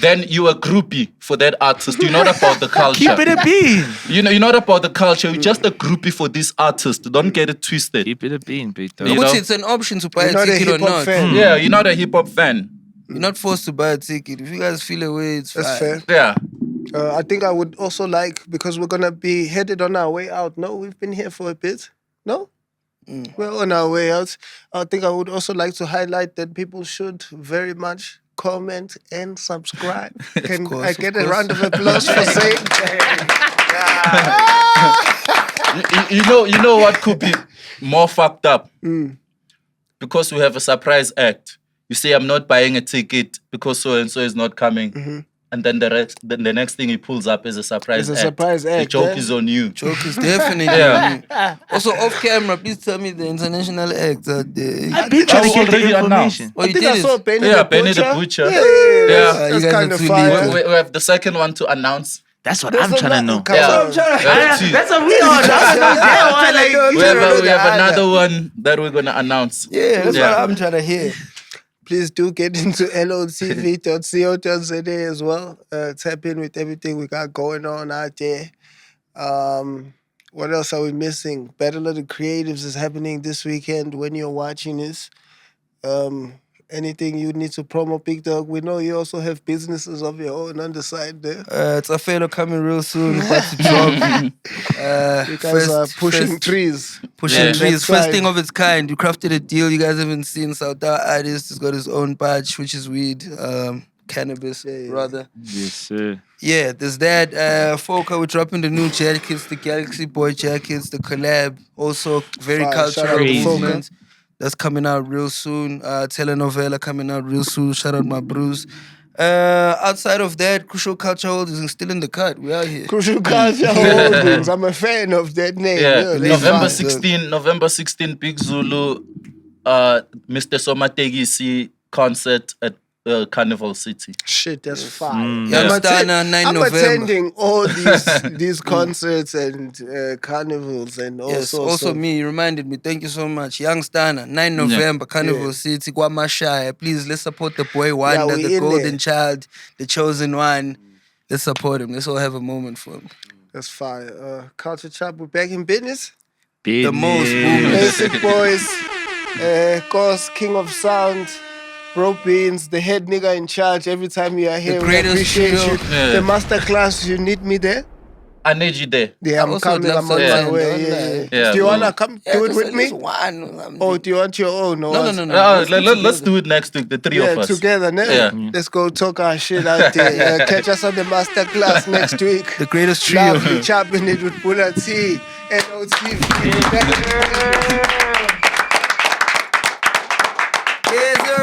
then you're a groupie for that artist. You're not about the culture. Keep it a bean. You're not about the culture. You're just a groupie for this artist. Don't get it twisted. Keep it a bean, big dog. You Which know? it's an option to buy You're a not a ticket or hip-hop not. fan. Yeah, you're not a hip hop fan. You're not forced to buy a ticket. If you guys feel away, it's That's fine. fair. Yeah. I think I would also like, because we're going to be headed on our way out. No, we've been here for a bit. No? We're on our way out. I think I would also like to highlight that people should very much comment and subscribe. Can course, I of get a course. round of applause for saying You know what could be more fucked up? Because we have a surprise act. You say, I'm not buying a ticket because so and so is not coming. And then the next thing he pulls up is a surprise It's a act. surprise The act, joke yeah. is on you. Joke is definitely Yeah. on you. Also, off camera, please tell me the international acts out there. I've been trying to I've get the already information. Oh, I you think did I saw it? Benny Yeah, the Benny the Butcher. Butcher. Yeah, Yeah. that's You guys kind are of too fire. late. We have the second one to announce. That's what There's I'm trying to know. another- Yeah. Come on. We have two. That's what we on. That's what I'm We have another one that we're gonna announce. Yeah, that's Yeah. what I'm trying to hear. Please do get into lotv.co.za as well. Tap in with everything we got going on out there. What else are we missing? Battle of the Creatives is happening this weekend when you're watching this. Anything you need to promo, Big Dog? We know you also have businesses of your own on the side there. It's a fellow coming real soon, about to drop. You guys are pushing trees. Pushing Yeah. trees. That's First fine. thing of its kind. You crafted a deal you guys haven't seen. South artist has got his own badge, which is weed. Cannabis, rather. Yes, sir. Yeah, there's that. Foka, we're dropping the new jackets, the Galaxy Boy jackets, the collab. Also, very Fire. cultural Shout out to movement. That's coming out real soon. Telenovela coming out real soon. Shout out my bros. Outside of that, Crucial Culture Holdings is still in the cut. We out here. Crucial Culture Holdings. I'm a fan of that name. Yeah, that's fine. November 16, Big Zulu, Mr. Somategisi concert at Carnival City. Shit, that's fire. Youngstana, 9 I'm November. attending all these concerts and carnivals and Yes, also. also me, you reminded me. Thank you so much. Youngstana, 9 November, Carnival City, Guamashaya. Please, let's support the boy Wanda, we the in golden there. child, the chosen one. Let's support him. Let's all have a moment for him. That's fire. Culture Chop, we're back in business. The most booming. Basic Boys, Kos, King of Sound, Bro Beans, the head nigga in charge. Every time you are here, we greatest appreciate trio. you. Yeah. The masterclass, you need me there? I need you there. Yeah, I'm also would coming. love I'm on to my attend, way. don't Yeah, I? yeah. Yeah, Do you well, wanna come do it with me? One. Oh, do you want your own? No. Let's do it next week, the three Yeah, of us. together, ne? Yeah. Let's go talk our shit out there. Catch us on the masterclass next week. The greatest trio. Lovely Choppin It with Bhuda T and OTV. Yes, sir.